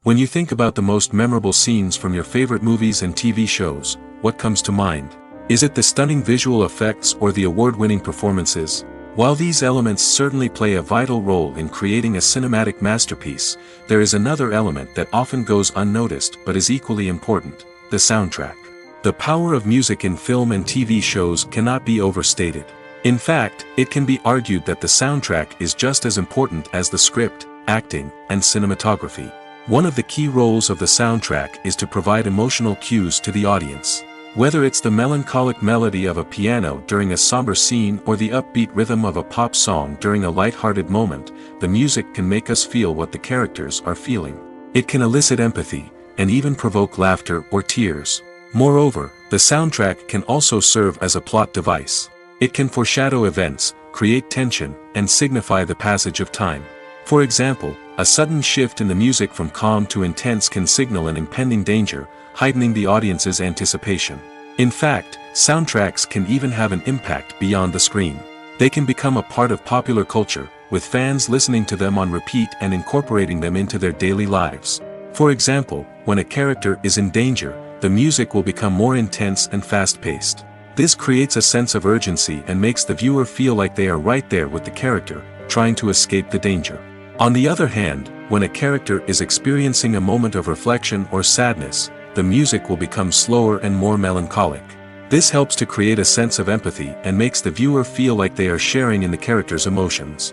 When you think about the most memorable scenes from your favorite movies and TV shows, what comes to mind? Is it the stunning visual effects or the award-winning performances? While these elements certainly play a vital role in creating a cinematic masterpiece, there is another element that often goes unnoticed but is equally important: the soundtrack. The power of music in film and TV shows cannot be overstated. In fact, it can be argued that the soundtrack is just as important as the script, acting, and cinematography. One of the key roles of the soundtrack is to provide emotional cues to the audience. Whether it's the melancholic melody of a piano during a somber scene or the upbeat rhythm of a pop song during a light-hearted moment, the music can make us feel what the characters are feeling. It can elicit empathy, and even provoke laughter or tears. Moreover, the soundtrack can also serve as a plot device. It can foreshadow events, create tension, and signify the passage of time. For example, a sudden shift in the music from calm to intense can signal an impending danger, heightening the audience's anticipation. In fact, soundtracks can even have an impact beyond the screen. They can become a part of popular culture, with fans listening to them on repeat and incorporating them into their daily lives. For example, when a character is in danger, the music will become more intense and fast-paced. This creates a sense of urgency and makes the viewer feel like they are right there with the character, trying to escape the danger. On the other hand, when a character is experiencing a moment of reflection or sadness, the music will become slower and more melancholic. This helps to create a sense of empathy and makes the viewer feel like they are sharing in the character's emotions.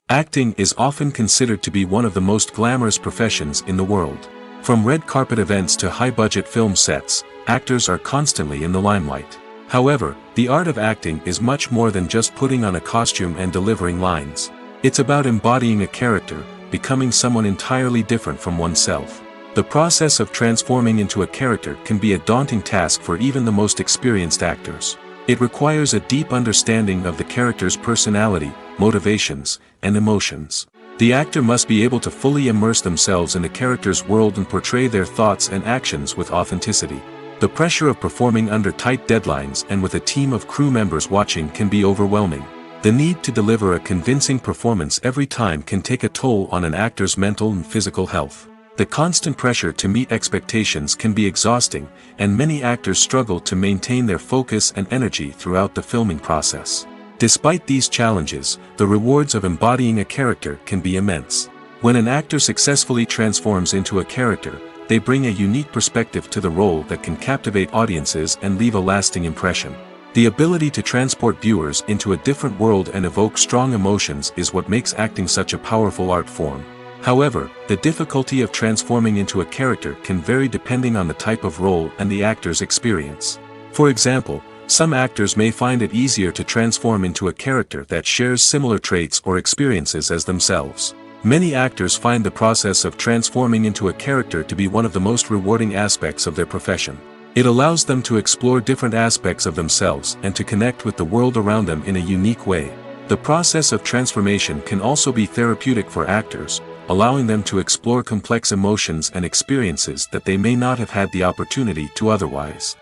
Acting is often considered to be one of the most glamorous professions in the world. From red carpet events to high-budget film sets, actors are constantly in the limelight. However, the art of acting is much more than just putting on a costume and delivering lines. It's about embodying a character, becoming someone entirely different from oneself. The process of transforming into a character can be a daunting task for even the most experienced actors. It requires a deep understanding of the character's personality, motivations, and emotions. The actor must be able to fully immerse themselves in the character's world and portray their thoughts and actions with authenticity. The pressure of performing under tight deadlines and with a team of crew members watching can be overwhelming. The need to deliver a convincing performance every time can take a toll on an actor's mental and physical health. The constant pressure to meet expectations can be exhausting, and many actors struggle to maintain their focus and energy throughout the filming process. Despite these challenges, the rewards of embodying a character can be immense. When an actor successfully transforms into a character, they bring a unique perspective to the role that can captivate audiences and leave a lasting impression. The ability to transport viewers into a different world and evoke strong emotions is what makes acting such a powerful art form. However, the difficulty of transforming into a character can vary depending on the type of role and the actor's experience. For example, some actors may find it easier to transform into a character that shares similar traits or experiences as themselves. Many actors find the process of transforming into a character to be one of the most rewarding aspects of their profession. It allows them to explore different aspects of themselves and to connect with the world around them in a unique way. The process of transformation can also be therapeutic for actors, allowing them to explore complex emotions and experiences that they may not have had the opportunity to otherwise.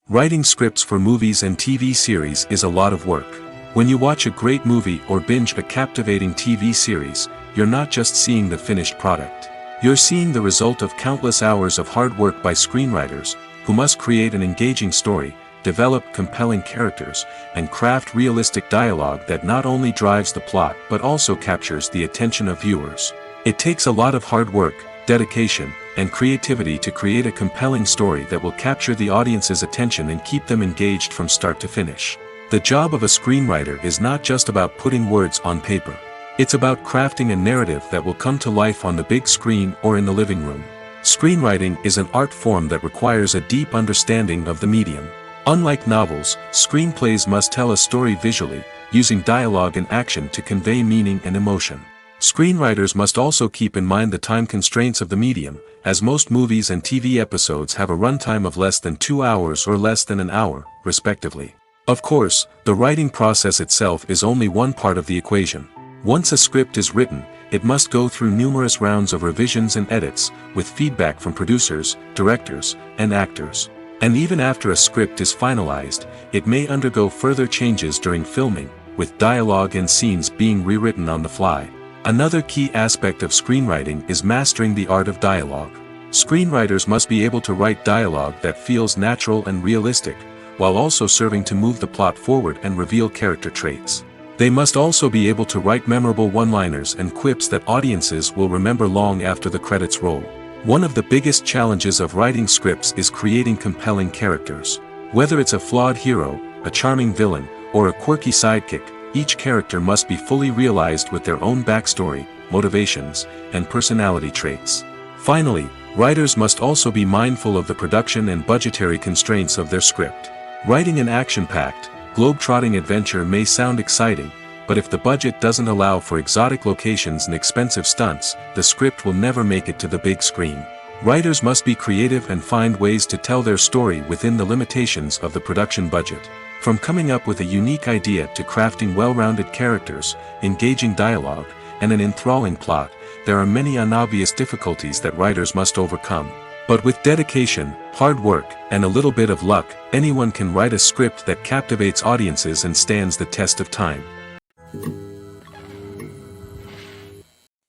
Writing scripts for movies and TV series is a lot of work. When you watch a great movie or binge a captivating TV series, you're not just seeing the finished product. You're seeing the result of countless hours of hard work by screenwriters, who must create an engaging story, develop compelling characters, and craft realistic dialogue that not only drives the plot but also captures the attention of viewers. It takes a lot of hard work, dedication, and creativity to create a compelling story that will capture the audience's attention and keep them engaged from start to finish. The job of a screenwriter is not just about putting words on paper. It's about crafting a narrative that will come to life on the big screen or in the living room. Screenwriting is an art form that requires a deep understanding of the medium. Unlike novels, screenplays must tell a story visually, using dialogue and action to convey meaning and emotion. Screenwriters must also keep in mind the time constraints of the medium, as most movies and TV episodes have a runtime of less than 2 hours or less than an hour, respectively. Of course, the writing process itself is only one part of the equation. Once a script is written, it must go through numerous rounds of revisions and edits, with feedback from producers, directors, and actors. And even after a script is finalized, it may undergo further changes during filming, with dialogue and scenes being rewritten on the fly. Another key aspect of screenwriting is mastering the art of dialogue. Screenwriters must be able to write dialogue that feels natural and realistic, while also serving to move the plot forward and reveal character traits. They must also be able to write memorable one-liners and quips that audiences will remember long after the credits roll. One of the biggest challenges of writing scripts is creating compelling characters. Whether it's a flawed hero, a charming villain, or a quirky sidekick, each character must be fully realized with their own backstory, motivations, and personality traits. Finally, writers must also be mindful of the production and budgetary constraints of their script. Writing an action-packed, globe-trotting adventure may sound exciting, but if the budget doesn't allow for exotic locations and expensive stunts, the script will never make it to the big screen. Writers must be creative and find ways to tell their story within the limitations of the production budget. From coming up with a unique idea to crafting well-rounded characters, engaging dialogue, and an enthralling plot, there are many unobvious difficulties that writers must overcome. But with dedication, hard work, and a little bit of luck, anyone can write a script that captivates audiences and stands the test of time.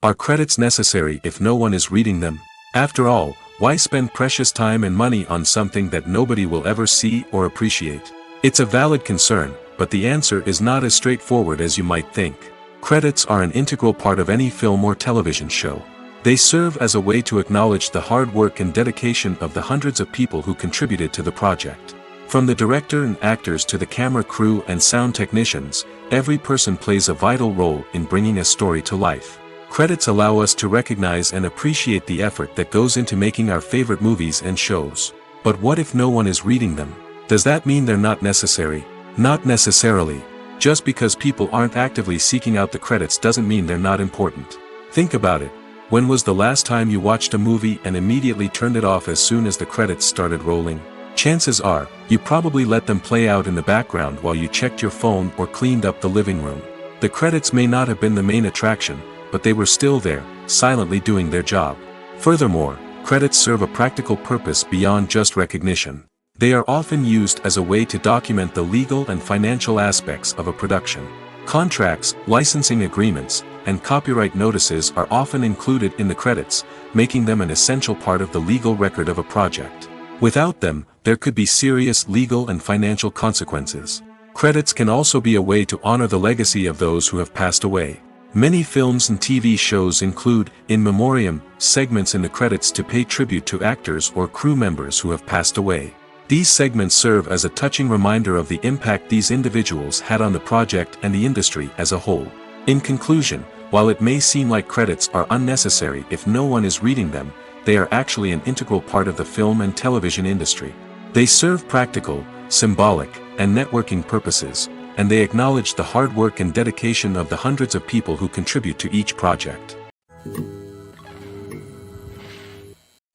Are credits necessary if no one is reading them? After all, why spend precious time and money on something that nobody will ever see or appreciate? It's a valid concern, but the answer is not as straightforward as you might think. Credits are an integral part of any film or television show. They serve as a way to acknowledge the hard work and dedication of the hundreds of people who contributed to the project. From the director and actors to the camera crew and sound technicians, every person plays a vital role in bringing a story to life. Credits allow us to recognize and appreciate the effort that goes into making our favorite movies and shows. But what if no one is reading them? Does that mean they're not necessary? Not necessarily. Just because people aren't actively seeking out the credits doesn't mean they're not important. Think about it. When was the last time you watched a movie and immediately turned it off as soon as the credits started rolling? Chances are, you probably let them play out in the background while you checked your phone or cleaned up the living room. The credits may not have been the main attraction, but they were still there, silently doing their job. Furthermore, credits serve a practical purpose beyond just recognition. They are often used as a way to document the legal and financial aspects of a production. Contracts, licensing agreements, and copyright notices are often included in the credits, making them an essential part of the legal record of a project. Without them, there could be serious legal and financial consequences. Credits can also be a way to honor the legacy of those who have passed away. Many films and TV shows include, in memoriam, segments in the credits to pay tribute to actors or crew members who have passed away. These segments serve as a touching reminder of the impact these individuals had on the project and the industry as a whole. In conclusion, while it may seem like credits are unnecessary if no one is reading them, they are actually an integral part of the film and television industry. They serve practical, symbolic, and networking purposes, and they acknowledge the hard work and dedication of the hundreds of people who contribute to each project.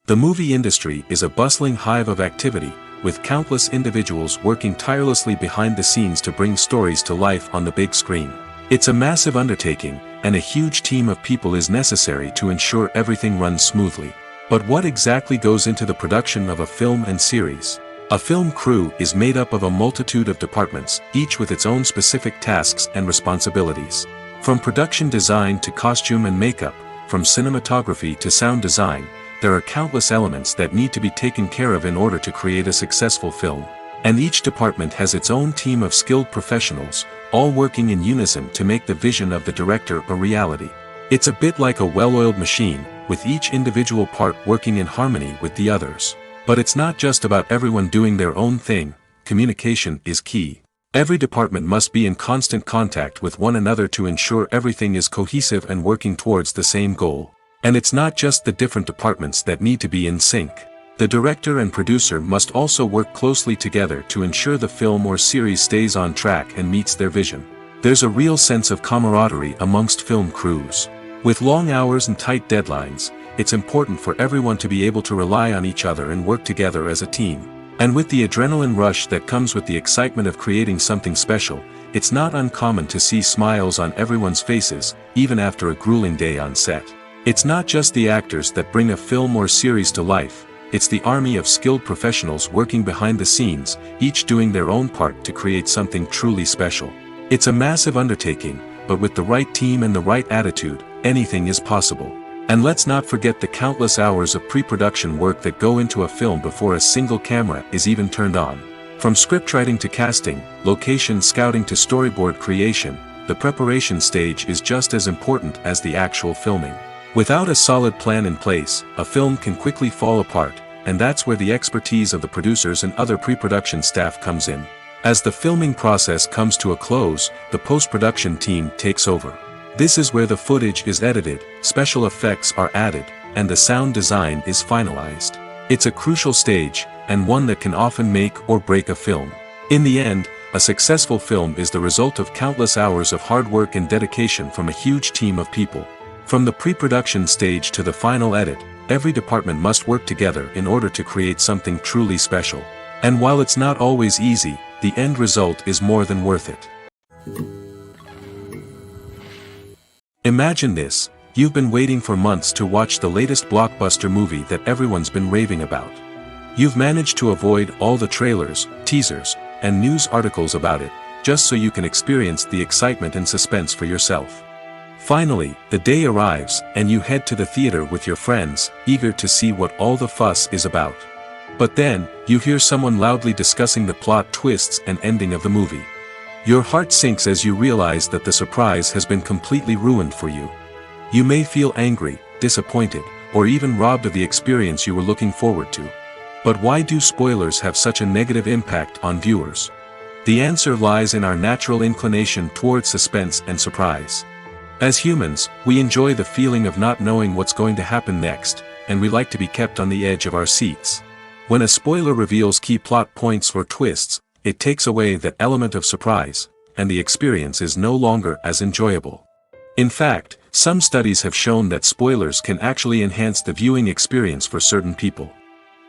The movie industry is a bustling hive of activity, with countless individuals working tirelessly behind the scenes to bring stories to life on the big screen. It's a massive undertaking, and a huge team of people is necessary to ensure everything runs smoothly. But what exactly goes into the production of a film and series? A film crew is made up of a multitude of departments, each with its own specific tasks and responsibilities. From production design to costume and makeup, from cinematography to sound design, there are countless elements that need to be taken care of in order to create a successful film. And each department has its own team of skilled professionals, all working in unison to make the vision of the director a reality. It's a bit like a well-oiled machine, with each individual part working in harmony with the others. But it's not just about everyone doing their own thing. Communication is key. Every department must be in constant contact with one another to ensure everything is cohesive and working towards the same goal. And it's not just the different departments that need to be in sync. The director and producer must also work closely together to ensure the film or series stays on track and meets their vision. There's a real sense of camaraderie amongst film crews. With long hours and tight deadlines, it's important for everyone to be able to rely on each other and work together as a team. And with the adrenaline rush that comes with the excitement of creating something special, it's not uncommon to see smiles on everyone's faces, even after a grueling day on set. It's not just the actors that bring a film or series to life, it's the army of skilled professionals working behind the scenes, each doing their own part to create something truly special. It's a massive undertaking, but with the right team and the right attitude, anything is possible. And let's not forget the countless hours of pre-production work that go into a film before a single camera is even turned on. From scriptwriting to casting, location scouting to storyboard creation, the preparation stage is just as important as the actual filming. Without a solid plan in place, a film can quickly fall apart, and that's where the expertise of the producers and other pre-production staff comes in. As the filming process comes to a close, the post-production team takes over. This is where the footage is edited, special effects are added, and the sound design is finalized. It's a crucial stage, and one that can often make or break a film. In the end, a successful film is the result of countless hours of hard work and dedication from a huge team of people. From the pre-production stage to the final edit, every department must work together in order to create something truly special. And while it's not always easy, the end result is more than worth it. Imagine this: You've been waiting for months to watch the latest blockbuster movie that everyone's been raving about. You've managed to avoid all the trailers, teasers, and news articles about it, just so you can experience the excitement and suspense for yourself. Finally, the day arrives, and you head to the theater with your friends, eager to see what all the fuss is about. But then, you hear someone loudly discussing the plot twists and ending of the movie. Your heart sinks as you realize that the surprise has been completely ruined for you. You may feel angry, disappointed, or even robbed of the experience you were looking forward to. But why do spoilers have such a negative impact on viewers? The answer lies in our natural inclination toward suspense and surprise. As humans, we enjoy the feeling of not knowing what's going to happen next, and we like to be kept on the edge of our seats. When a spoiler reveals key plot points or twists, it takes away that element of surprise, and the experience is no longer as enjoyable. In fact, some studies have shown that spoilers can actually enhance the viewing experience for certain people.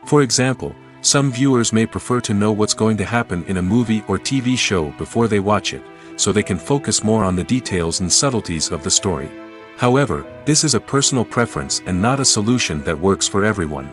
For example, some viewers may prefer to know what's going to happen in a movie or TV show before they watch it, so they can focus more on the details and subtleties of the story. However, this is a personal preference and not a solution that works for everyone.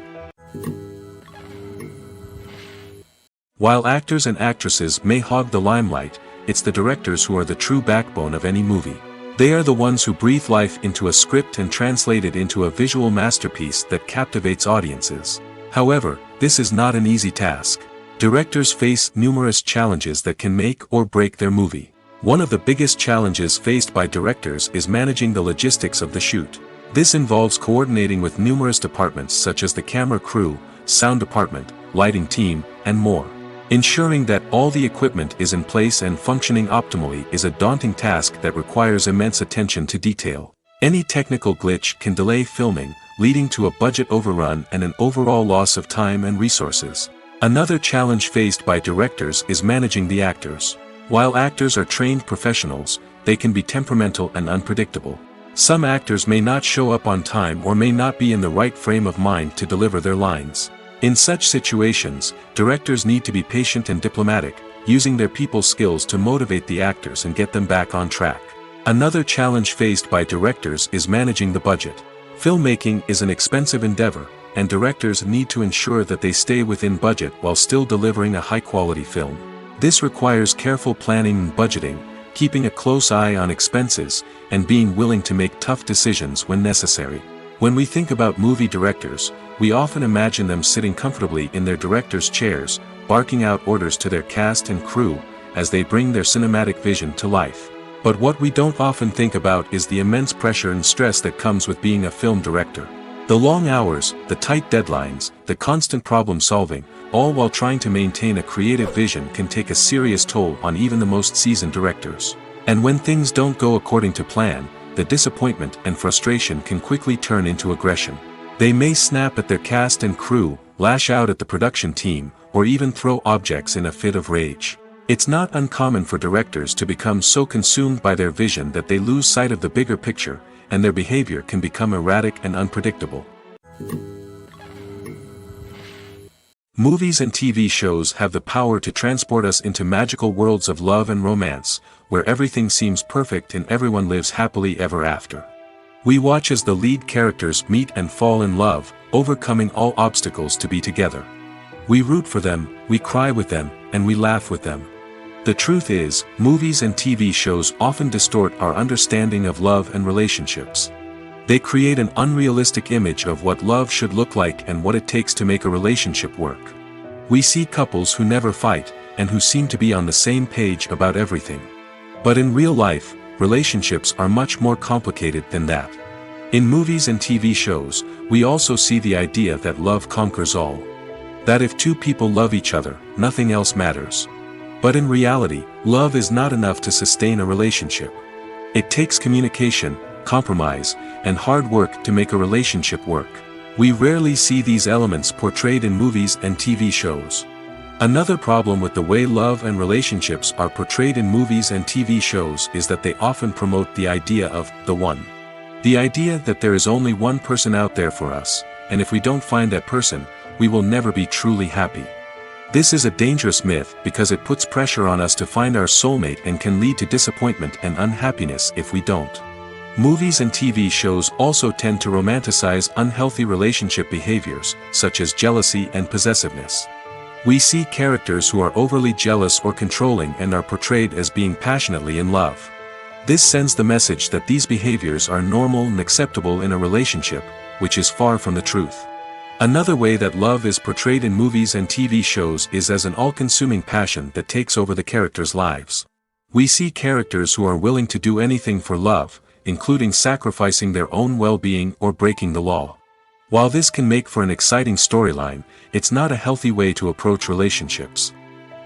While actors and actresses may hog the limelight, it's the directors who are the true backbone of any movie. They are the ones who breathe life into a script and translate it into a visual masterpiece that captivates audiences. However, this is not an easy task. Directors face numerous challenges that can make or break their movie. One of the biggest challenges faced by directors is managing the logistics of the shoot. This involves coordinating with numerous departments such as the camera crew, sound department, lighting team, and more. Ensuring that all the equipment is in place and functioning optimally is a daunting task that requires immense attention to detail. Any technical glitch can delay filming, leading to a budget overrun and an overall loss of time and resources. Another challenge faced by directors is managing the actors. While actors are trained professionals, they can be temperamental and unpredictable. Some actors may not show up on time or may not be in the right frame of mind to deliver their lines. In such situations, directors need to be patient and diplomatic, using their people skills to motivate the actors and get them back on track. Another challenge faced by directors is managing the budget. Filmmaking is an expensive endeavor, and directors need to ensure that they stay within budget while still delivering a high-quality film. This requires careful planning and budgeting, keeping a close eye on expenses, and being willing to make tough decisions when necessary. When we think about movie directors, we often imagine them sitting comfortably in their director's chairs, barking out orders to their cast and crew, as they bring their cinematic vision to life. But what we don't often think about is the immense pressure and stress that comes with being a film director. The long hours, the tight deadlines, the constant problem solving, all while trying to maintain a creative vision can take a serious toll on even the most seasoned directors. And when things don't go according to plan, the disappointment and frustration can quickly turn into aggression. They may snap at their cast and crew, lash out at the production team, or even throw objects in a fit of rage. It's not uncommon for directors to become so consumed by their vision that they lose sight of the bigger picture, and their behavior can become erratic and unpredictable. Movies and TV shows have the power to transport us into magical worlds of love and romance, where everything seems perfect and everyone lives happily ever after. We watch as the lead characters meet and fall in love, overcoming all obstacles to be together. We root for them, we cry with them, and we laugh with them. The truth is, movies and TV shows often distort our understanding of love and relationships. They create an unrealistic image of what love should look like and what it takes to make a relationship work. We see couples who never fight, and who seem to be on the same page about everything. But in real life, relationships are much more complicated than that. In movies and TV shows, we also see the idea that love conquers all. That if two people love each other, nothing else matters. But in reality, love is not enough to sustain a relationship. It takes communication, compromise, and hard work to make a relationship work. We rarely see these elements portrayed in movies and TV shows. Another problem with the way love and relationships are portrayed in movies and TV shows is that they often promote the idea of the one. The idea that there is only one person out there for us, and if we don't find that person, we will never be truly happy. This is a dangerous myth because it puts pressure on us to find our soulmate and can lead to disappointment and unhappiness if we don't. Movies and TV shows also tend to romanticize unhealthy relationship behaviors, such as jealousy and possessiveness. We see characters who are overly jealous or controlling and are portrayed as being passionately in love. This sends the message that these behaviors are normal and acceptable in a relationship, which is far from the truth. Another way that love is portrayed in movies and TV shows is as an all-consuming passion that takes over the characters' lives. We see characters who are willing to do anything for love, including sacrificing their own well-being or breaking the law. While this can make for an exciting storyline, it's not a healthy way to approach relationships.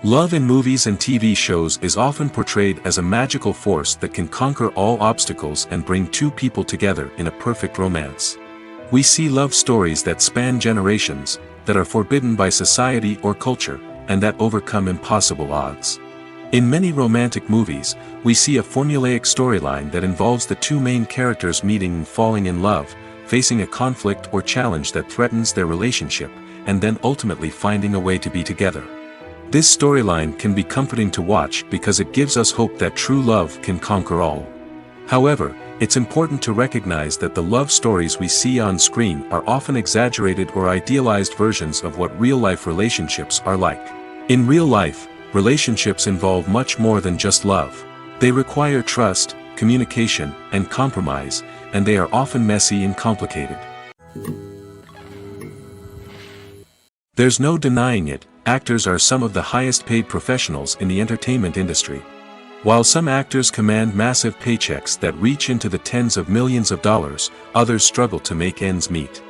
Love in movies and TV shows is often portrayed as a magical force that can conquer all obstacles and bring two people together in a perfect romance. We see love stories that span generations, that are forbidden by society or culture, and that overcome impossible odds. In many romantic movies, we see a formulaic storyline that involves the two main characters meeting and falling in love, facing a conflict or challenge that threatens their relationship, and then ultimately finding a way to be together. This storyline can be comforting to watch because it gives us hope that true love can conquer all. However, it's important to recognize that the love stories we see on screen are often exaggerated or idealized versions of what real-life relationships are like. In real life, relationships involve much more than just love. They require trust, communication, and compromise, and they are often messy and complicated. There's no denying it, actors are some of the highest-paid professionals in the entertainment industry. While some actors command massive paychecks that reach into the tens of millions of dollars, others struggle to make ends meet.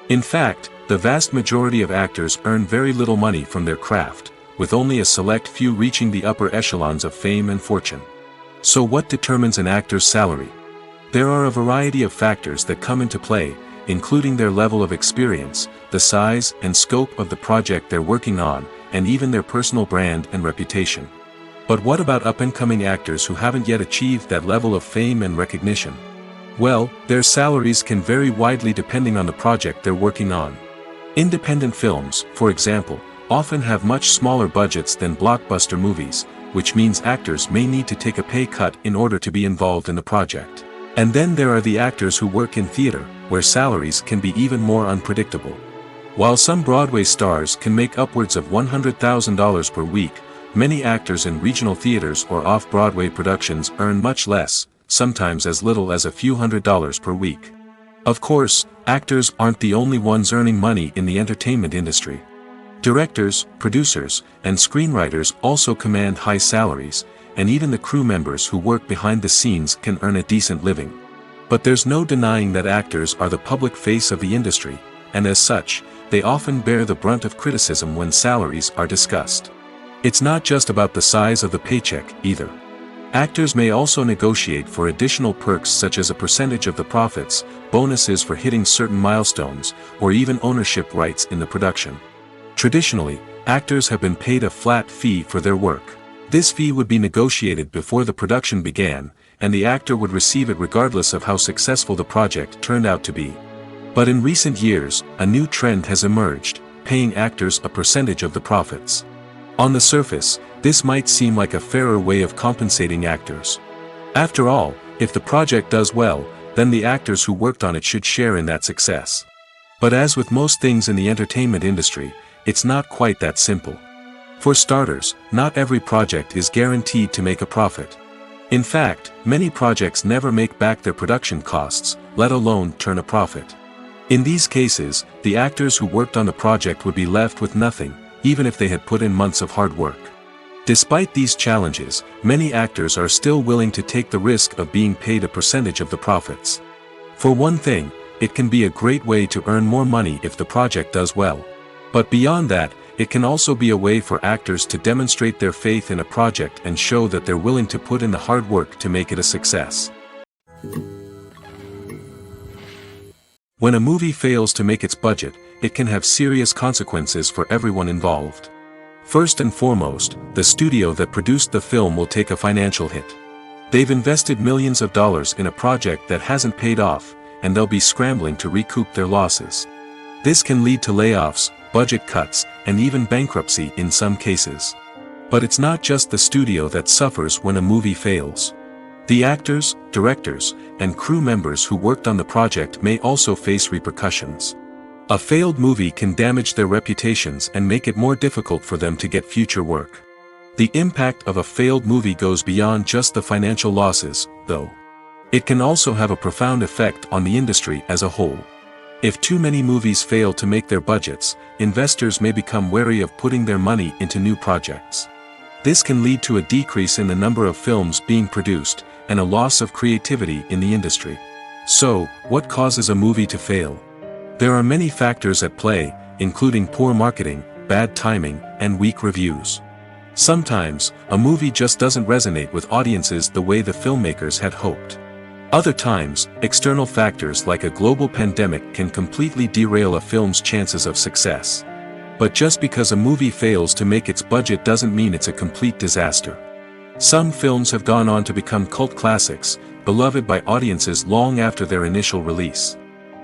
In fact, the vast majority of actors earn very little money from their craft, with only a select few reaching the upper echelons of fame and fortune. So what determines an actor's salary? There are a variety of factors that come into play, including their level of experience, the size and scope of the project they're working on, and even their personal brand and reputation. But what about up-and-coming actors who haven't yet achieved that level of fame and recognition? Well, their salaries can vary widely depending on the project they're working on. Independent films, for example, often have much smaller budgets than blockbuster movies, which means actors may need to take a pay cut in order to be involved in the project. And then there are the actors who work in theater, where salaries can be even more unpredictable. While some Broadway stars can make upwards of $100,000 per week, many actors in regional theaters or off-Broadway productions earn much less, sometimes as little as a few $100s per week. Of course, actors aren't the only ones earning money in the entertainment industry. Directors, producers, and screenwriters also command high salaries, and even the crew members who work behind the scenes can earn a decent living. But there's no denying that actors are the public face of the industry, and as such, they often bear the brunt of criticism when salaries are discussed. It's not just about the size of the paycheck, either. Actors may also negotiate for additional perks such as a percentage of the profits, bonuses for hitting certain milestones, or even ownership rights in the production. Traditionally, actors have been paid a flat fee for their work. This fee would be negotiated before the production began, and the actor would receive it regardless of how successful the project turned out to be. But in recent years, a new trend has emerged, paying actors a percentage of the profits. On the surface, this might seem like a fairer way of compensating actors. After all, if the project does well, then the actors who worked on it should share in that success. But as with most things in the entertainment industry, it's not quite that simple. For starters, not every project is guaranteed to make a profit. In fact, many projects never make back their production costs, let alone turn a profit. In these cases, the actors who worked on the project would be left with nothing, even if they had put in months of hard work. Despite these challenges, many actors are still willing to take the risk of being paid a percentage of the profits. For one thing, it can be a great way to earn more money if the project does well. But beyond that, it can also be a way for actors to demonstrate their faith in a project and show that they're willing to put in the hard work to make it a success. When a movie fails to make its budget, it can have serious consequences for everyone involved. First and foremost, the studio that produced the film will take a financial hit. They've invested millions of dollars in a project that hasn't paid off, and they'll be scrambling to recoup their losses. This can lead to layoffs, budget cuts, and even bankruptcy in some cases. But it's not just the studio that suffers when a movie fails. The actors, directors, and crew members who worked on the project may also face repercussions. A failed movie can damage their reputations and make it more difficult for them to get future work. The impact of a failed movie goes beyond just the financial losses, though. It can also have a profound effect on the industry as a whole. If too many movies fail to make their budgets, investors may become wary of putting their money into new projects. This can lead to a decrease in the number of films being produced, and a loss of creativity in the industry. So, what causes a movie to fail? There are many factors at play, including poor marketing, bad timing, and weak reviews. Sometimes, a movie just doesn't resonate with audiences the way the filmmakers had hoped. Other times, external factors like a global pandemic can completely derail a film's chances of success. But just because a movie fails to make its budget doesn't mean it's a complete disaster. Some films have gone on to become cult classics, beloved by audiences long after their initial release.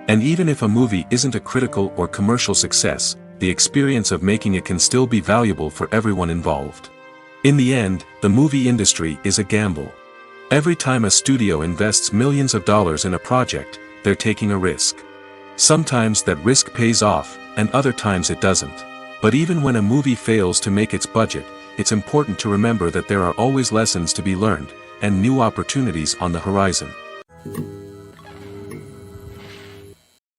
And even if a movie isn't a critical or commercial success, the experience of making it can still be valuable for everyone involved. In the end, the movie industry is a gamble. Every time a studio invests millions of dollars in a project, they're taking a risk. Sometimes that risk pays off, and other times it doesn't. But even when a movie fails to make its budget, it's important to remember that there are always lessons to be learned, and new opportunities on the horizon.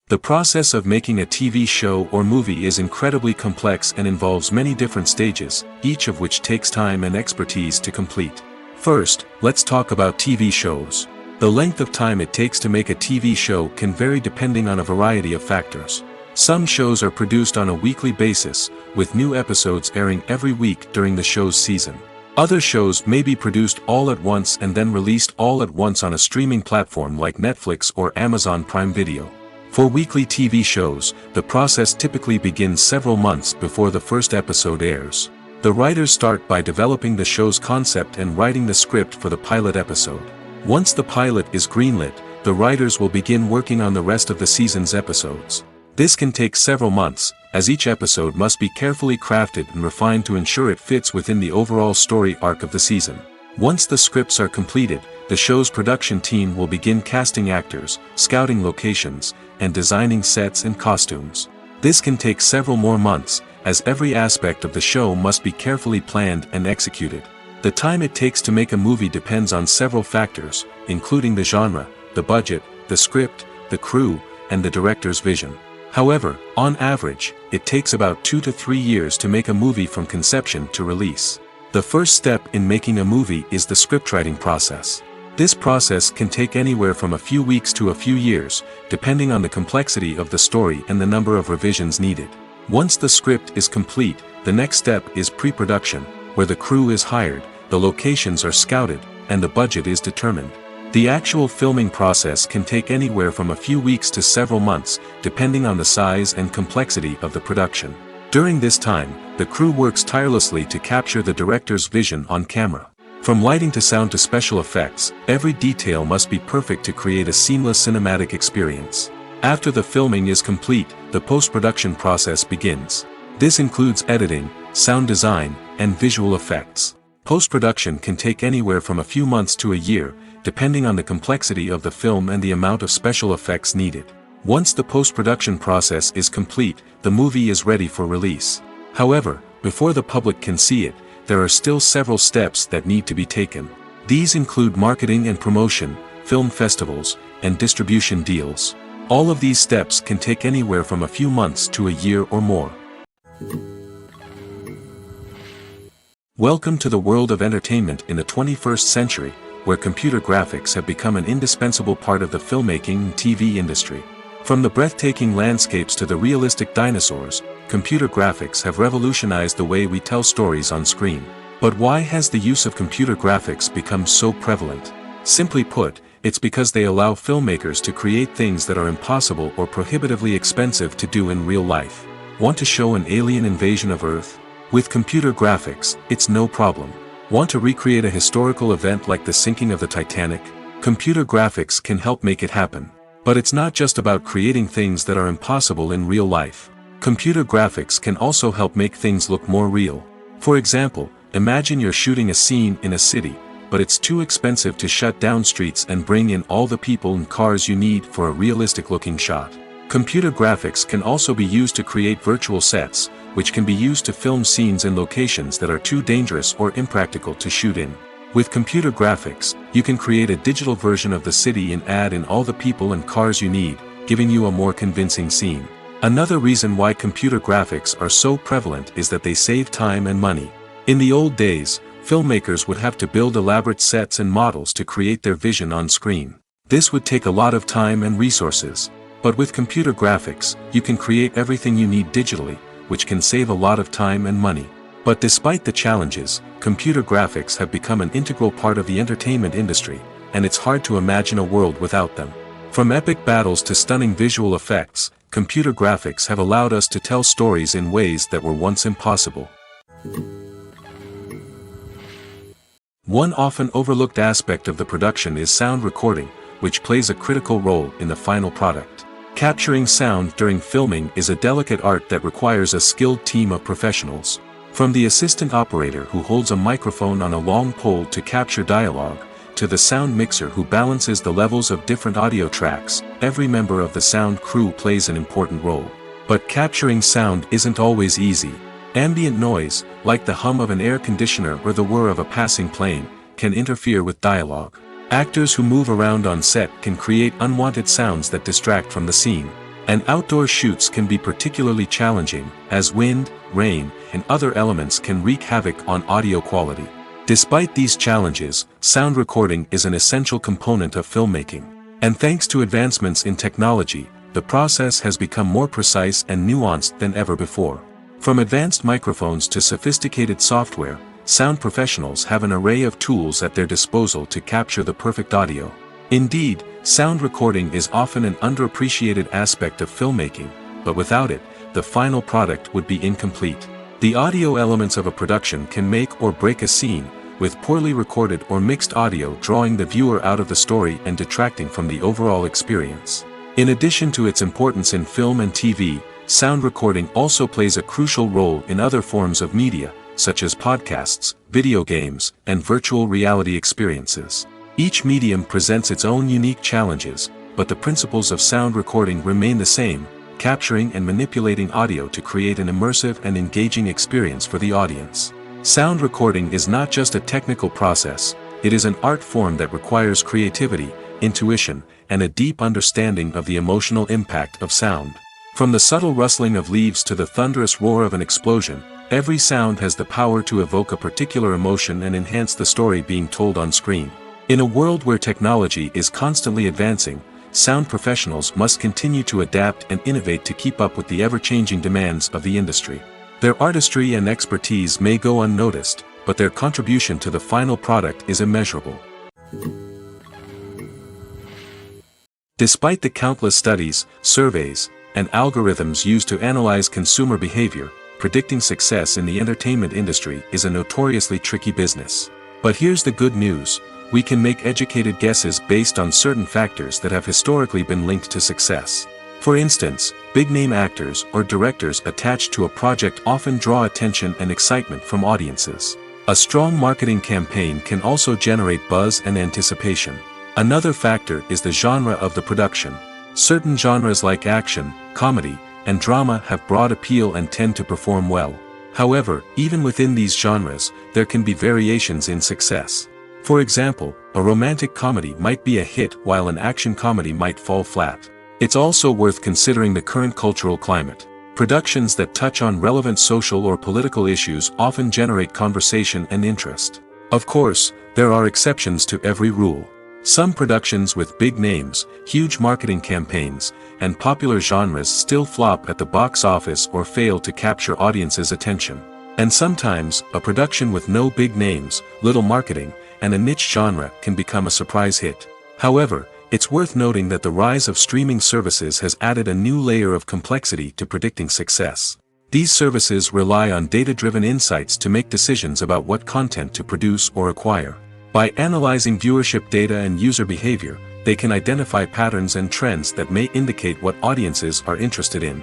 The process of making a TV show or movie is incredibly complex and involves many different stages, each of which takes time and expertise to complete. First, let's talk about TV shows. The length of time it takes to make a TV show can vary depending on a variety of factors. Some shows are produced on a weekly basis, with new episodes airing every week during the show's season. Other shows may be produced all at once and then released all at once on a streaming platform like Netflix or Amazon Prime Video. For weekly TV shows, the process typically begins several months before the first episode airs. The writers start by developing the show's concept and writing the script for the pilot episode. Once the pilot is greenlit, the writers will begin working on the rest of the season's episodes. This can take several months, as each episode must be carefully crafted and refined to ensure it fits within the overall story arc of the season. Once the scripts are completed, the show's production team will begin casting actors, scouting locations, and designing sets and costumes. This can take several more months, as every aspect of the show must be carefully planned and executed. The time it takes to make a movie depends on several factors, including the genre, the budget, the script, the crew, and the director's vision. However, on average, it takes about 2 to 3 years to make a movie from conception to release. The first step in making a movie is the scriptwriting process. This process can take anywhere from a few weeks to a few years, depending on the complexity of the story and the number of revisions needed. Once the script is complete, the next step is pre-production, where the crew is hired, the locations are scouted, and the budget is determined. The actual filming process can take anywhere from a few weeks to several months, depending on the size and complexity of the production. During this time, the crew works tirelessly to capture the director's vision on camera. From lighting to sound to special effects, every detail must be perfect to create a seamless cinematic experience. After the filming is complete, the post-production process begins. This includes editing, sound design, and visual effects. Post-production can take anywhere from a few months to a year, depending on the complexity of the film and the amount of special effects needed. Once the post-production process is complete, the movie is ready for release. However, before the public can see it, there are still several steps that need to be taken. These include marketing and promotion, film festivals, and distribution deals. All of these steps can take anywhere from a few months to a year or more. Welcome to the world of entertainment in the 21st century, where computer graphics have become an indispensable part of the filmmaking and TV industry. From the breathtaking landscapes to the realistic dinosaurs, computer graphics have revolutionized the way we tell stories on screen. But why has the use of computer graphics become so prevalent? Simply put, it's because they allow filmmakers to create things that are impossible or prohibitively expensive to do in real life. Want to show an alien invasion of Earth? With computer graphics, it's no problem. Want to recreate a historical event like the sinking of the Titanic? Computer graphics can help make it happen. But it's not just about creating things that are impossible in real life. Computer graphics can also help make things look more real. For example, imagine you're shooting a scene in a city, but it's too expensive to shut down streets and bring in all the people and cars you need for a realistic-looking shot. Computer graphics can also be used to create virtual sets, which can be used to film scenes in locations that are too dangerous or impractical to shoot in. With computer graphics, you can create a digital version of the city and add in all the people and cars you need, giving you a more convincing scene. Another reason why computer graphics are so prevalent is that they save time and money. In the old days, filmmakers would have to build elaborate sets and models to create their vision on screen. This would take a lot of time and resources. But with computer graphics, you can create everything you need digitally, which can save a lot of time and money. But despite the challenges, computer graphics have become an integral part of the entertainment industry, and it's hard to imagine a world without them. From epic battles to stunning visual effects, computer graphics have allowed us to tell stories in ways that were once impossible. One often overlooked aspect of the production is sound recording, which plays a critical role in the final product. Capturing sound during filming is a delicate art that requires a skilled team of professionals. From the assistant operator who holds a microphone on a long pole to capture dialogue, to the sound mixer who balances the levels of different audio tracks, every member of the sound crew plays an important role. But capturing sound isn't always easy. Ambient noise, like the hum of an air conditioner or the whir of a passing plane, can interfere with dialogue. Actors who move around on set can create unwanted sounds that distract from the scene. And outdoor shoots can be particularly challenging, as wind, rain, and other elements can wreak havoc on audio quality. Despite these challenges, sound recording is an essential component of filmmaking. And thanks to advancements in technology, the process has become more precise and nuanced than ever before. From advanced microphones to sophisticated software, sound professionals have an array of tools at their disposal to capture the perfect audio. Indeed, sound recording is often an underappreciated aspect of filmmaking, but without it, the final product would be incomplete. The audio elements of a production can make or break a scene, with poorly recorded or mixed audio drawing the viewer out of the story and detracting from the overall experience. In addition to its importance in film and TV, sound recording also plays a crucial role in other forms of media, such as podcasts, video games, and virtual reality experiences. Each medium presents its own unique challenges, but the principles of sound recording remain the same, capturing and manipulating audio to create an immersive and engaging experience for the audience. Sound recording is not just a technical process, it is an art form that requires creativity, intuition, and a deep understanding of the emotional impact of sound. From the subtle rustling of leaves to the thunderous roar of an explosion, every sound has the power to evoke a particular emotion and enhance the story being told on screen. In a world where technology is constantly advancing, sound professionals must continue to adapt and innovate to keep up with the ever-changing demands of the industry. Their artistry and expertise may go unnoticed, but their contribution to the final product is immeasurable. Despite the countless studies, surveys, and algorithms used to analyze consumer behavior, predicting success in the entertainment industry is a notoriously tricky business. But here's the good news. We can make educated guesses based on certain factors that have historically been linked to success. For instance, big-name actors or directors attached to a project often draw attention and excitement from audiences. A strong marketing campaign can also generate buzz and anticipation. Another factor is the genre of the production. Certain genres like action, comedy, and drama have broad appeal and tend to perform well. However, even within these genres, there can be variations in success. For example, a romantic comedy might be a hit while an action comedy might fall flat. It's also worth considering the current cultural climate. Productions that touch on relevant social or political issues often generate conversation and interest. Of course, there are exceptions to every rule. Some productions with big names, huge marketing campaigns, and popular genres still flop at the box office or fail to capture audiences' attention. And sometimes, a production with no big names, little marketing, and a niche genre can become a surprise hit. However, it's worth noting that the rise of streaming services has added a new layer of complexity to predicting success. These services rely on data-driven insights to make decisions about what content to produce or acquire. By analyzing viewership data and user behavior, they can identify patterns and trends that may indicate what audiences are interested in.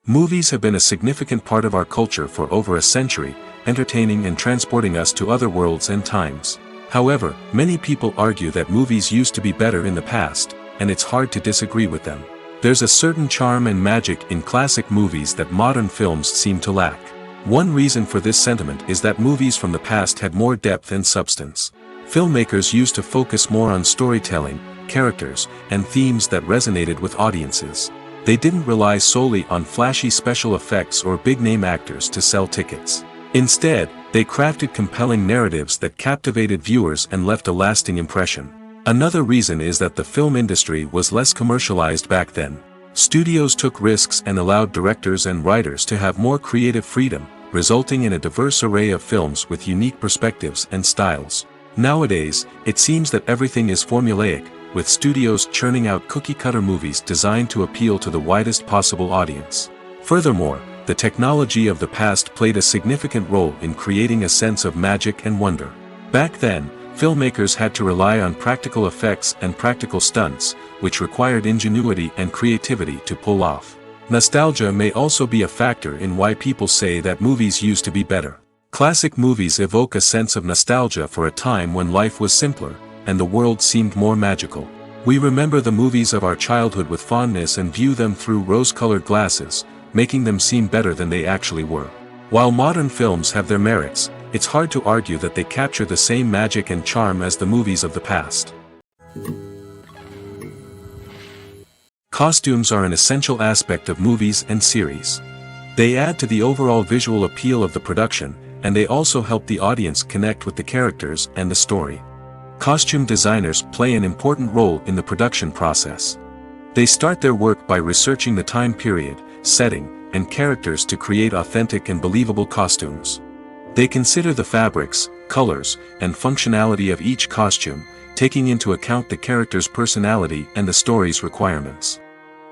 Movies have been a significant part of our culture for over a century, entertaining and transporting us to other worlds and times. However, many people argue that movies used to be better in the past, and it's hard to disagree with them. There's a certain charm and magic in classic movies that modern films seem to lack. One reason for this sentiment is that movies from the past had more depth and substance. Filmmakers used to focus more on storytelling, characters, and themes that resonated with audiences. They didn't rely solely on flashy special effects or big-name actors to sell tickets. Instead, they crafted compelling narratives that captivated viewers and left a lasting impression. Another reason is that the film industry was less commercialized back then. Studios took risks and allowed directors and writers to have more creative freedom, resulting in a diverse array of films with unique perspectives and styles. Nowadays, it seems that everything is formulaic, with studios churning out cookie-cutter movies designed to appeal to the widest possible audience. Furthermore, the technology of the past played a significant role in creating a sense of magic and wonder. Back then, filmmakers had to rely on practical effects and practical stunts, which required ingenuity and creativity to pull off. Nostalgia may also be a factor in why people say that movies used to be better. Classic movies evoke a sense of nostalgia for a time when life was simpler, and the world seemed more magical. We remember the movies of our childhood with fondness and view them through rose-colored glasses, making them seem better than they actually were. While modern films have their merits, it's hard to argue that they capture the same magic and charm as the movies of the past. Costumes are an essential aspect of movies and series. They add to the overall visual appeal of the production, and they also help the audience connect with the characters and the story. Costume designers play an important role in the production process. They start their work by researching the time period, setting, and characters to create authentic and believable costumes. They consider the fabrics, colors, and functionality of each costume, taking into account the character's personality and the story's requirements.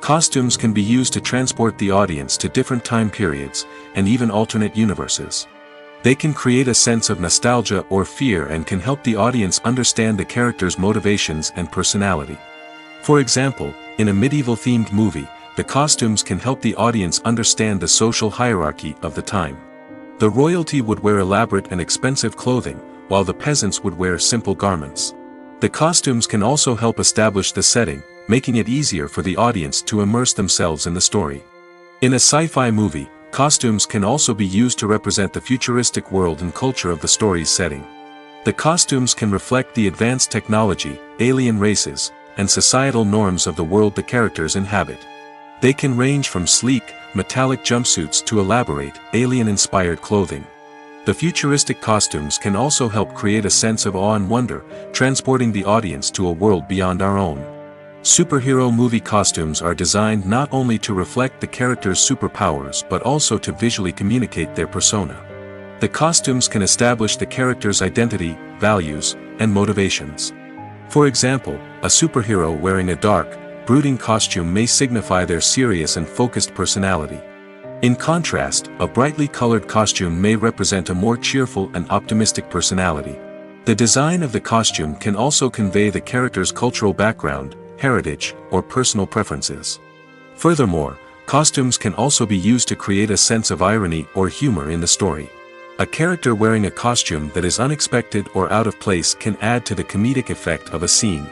Costumes can be used to transport the audience to different time periods, and even alternate universes. They can create a sense of nostalgia or fear and can help the audience understand the character's motivations and personality. For example, in a medieval-themed movie, the costumes can help the audience understand the social hierarchy of the time. The royalty would wear elaborate and expensive clothing, while the peasants would wear simple garments. The costumes can also help establish the setting, making it easier for the audience to immerse themselves in the story. In a sci-fi movie, costumes can also be used to represent the futuristic world and culture of the story's setting. The costumes can reflect the advanced technology, alien races, and societal norms of the world the characters inhabit. They can range from sleek, metallic jumpsuits to elaborate, alien-inspired clothing. The futuristic costumes can also help create a sense of awe and wonder, transporting the audience to a world beyond our own. Superhero movie costumes are designed not only to reflect the character's superpowers but also to visually communicate their persona. The costumes can establish the character's identity, values, and motivations. For example, a superhero wearing a dark, brooding costume may signify their serious and focused personality. In contrast, a brightly colored costume may represent a more cheerful and optimistic personality. The design of the costume can also convey the character's cultural background, heritage, or personal preferences. Furthermore, costumes can also be used to create a sense of irony or humor in the story. A character wearing a costume that is unexpected or out of place can add to the comedic effect of a scene.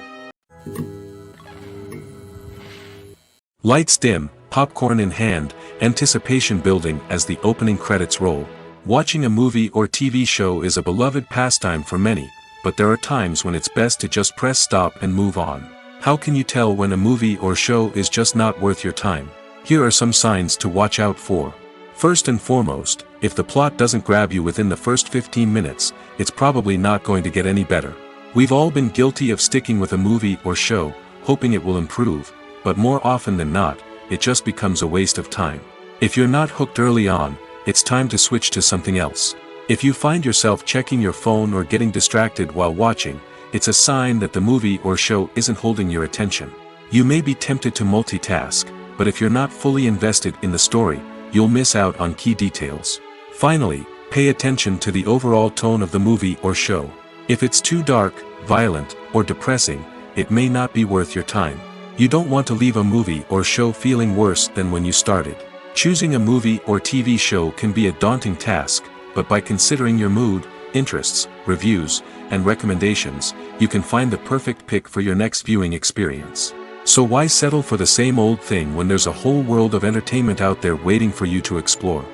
Lights dim, popcorn in hand, anticipation building as the opening credits roll. Watching a movie or TV show is a beloved pastime for many, but there are times when it's best to just press stop and move on. How can you tell when a movie or show is just not worth your time? Here are some signs to watch out for. First and foremost, if the plot doesn't grab you within the first 15 minutes, it's probably not going to get any better. We've all been guilty of sticking with a movie or show, hoping it will improve, but more often than not, it just becomes a waste of time. If you're not hooked early on, it's time to switch to something else. If you find yourself checking your phone or getting distracted while watching, it's a sign that the movie or show isn't holding your attention. You may be tempted to multitask, but if you're not fully invested in the story, you'll miss out on key details. Finally, pay attention to the overall tone of the movie or show. If it's too dark, violent, or depressing, it may not be worth your time. You don't want to leave a movie or show feeling worse than when you started. Choosing a movie or TV show can be a daunting task, but by considering your mood, interests, reviews, and recommendations, you can find the perfect pick for your next viewing experience. So why settle for the same old thing when there's a whole world of entertainment out there waiting for you to explore?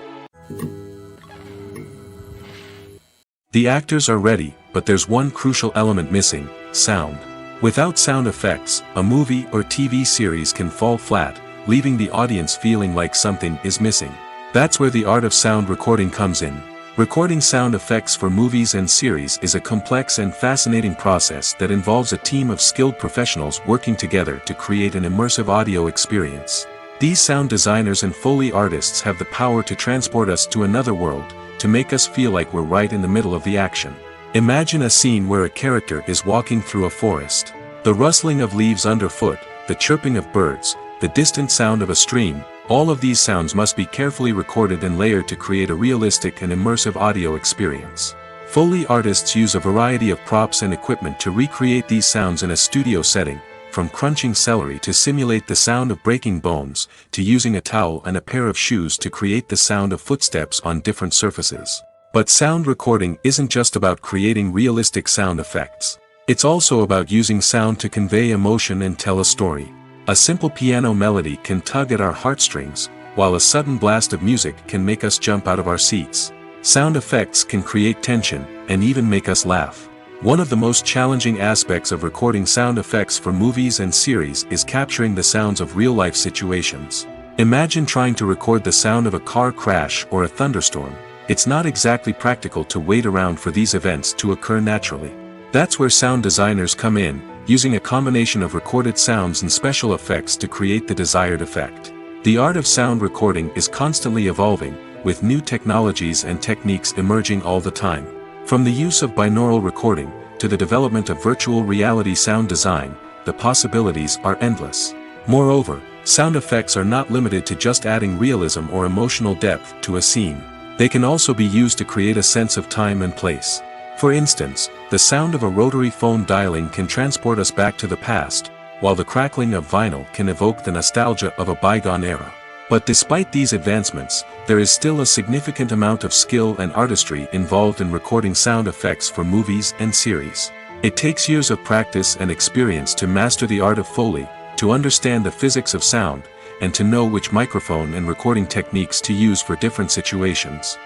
The actors are ready, but there's one crucial element missing: sound. Without sound effects, a movie or TV series can fall flat, leaving the audience feeling like something is missing. That's where the art of sound recording comes in. Recording sound effects for movies and series is a complex and fascinating process that involves a team of skilled professionals working together to create an immersive audio experience. These sound designers and Foley artists have the power to transport us to another world, to make us feel like we're right in the middle of the action. Imagine a scene where a character is walking through a forest. The rustling of leaves underfoot, the chirping of birds, the distant sound of a stream, all of these sounds must be carefully recorded and layered to create a realistic and immersive audio experience. Foley artists use a variety of props and equipment to recreate these sounds in a studio setting, from crunching celery to simulate the sound of breaking bones, to using a towel and a pair of shoes to create the sound of footsteps on different surfaces. But sound recording isn't just about creating realistic sound effects. It's also about using sound to convey emotion and tell a story. A simple piano melody can tug at our heartstrings, while a sudden blast of music can make us jump out of our seats. Sound effects can create tension, and even make us laugh. One of the most challenging aspects of recording sound effects for movies and series is capturing the sounds of real-life situations. Imagine trying to record the sound of a car crash or a thunderstorm. It's not exactly practical to wait around for these events to occur naturally. That's where sound designers come in, using a combination of recorded sounds and special effects to create the desired effect. The art of sound recording is constantly evolving, with new technologies and techniques emerging all the time. From the use of binaural recording, to the development of virtual reality sound design, the possibilities are endless. Moreover, sound effects are not limited to just adding realism or emotional depth to a scene. They can also be used to create a sense of time and place. For instance, the sound of a rotary phone dialing can transport us back to the past, while the crackling of vinyl can evoke the nostalgia of a bygone era. But despite these advancements, there is still a significant amount of skill and artistry involved in recording sound effects for movies and series. It takes years of practice and experience to master the art of Foley, to understand the physics of sound, and to know which microphone and recording techniques to use for different situations.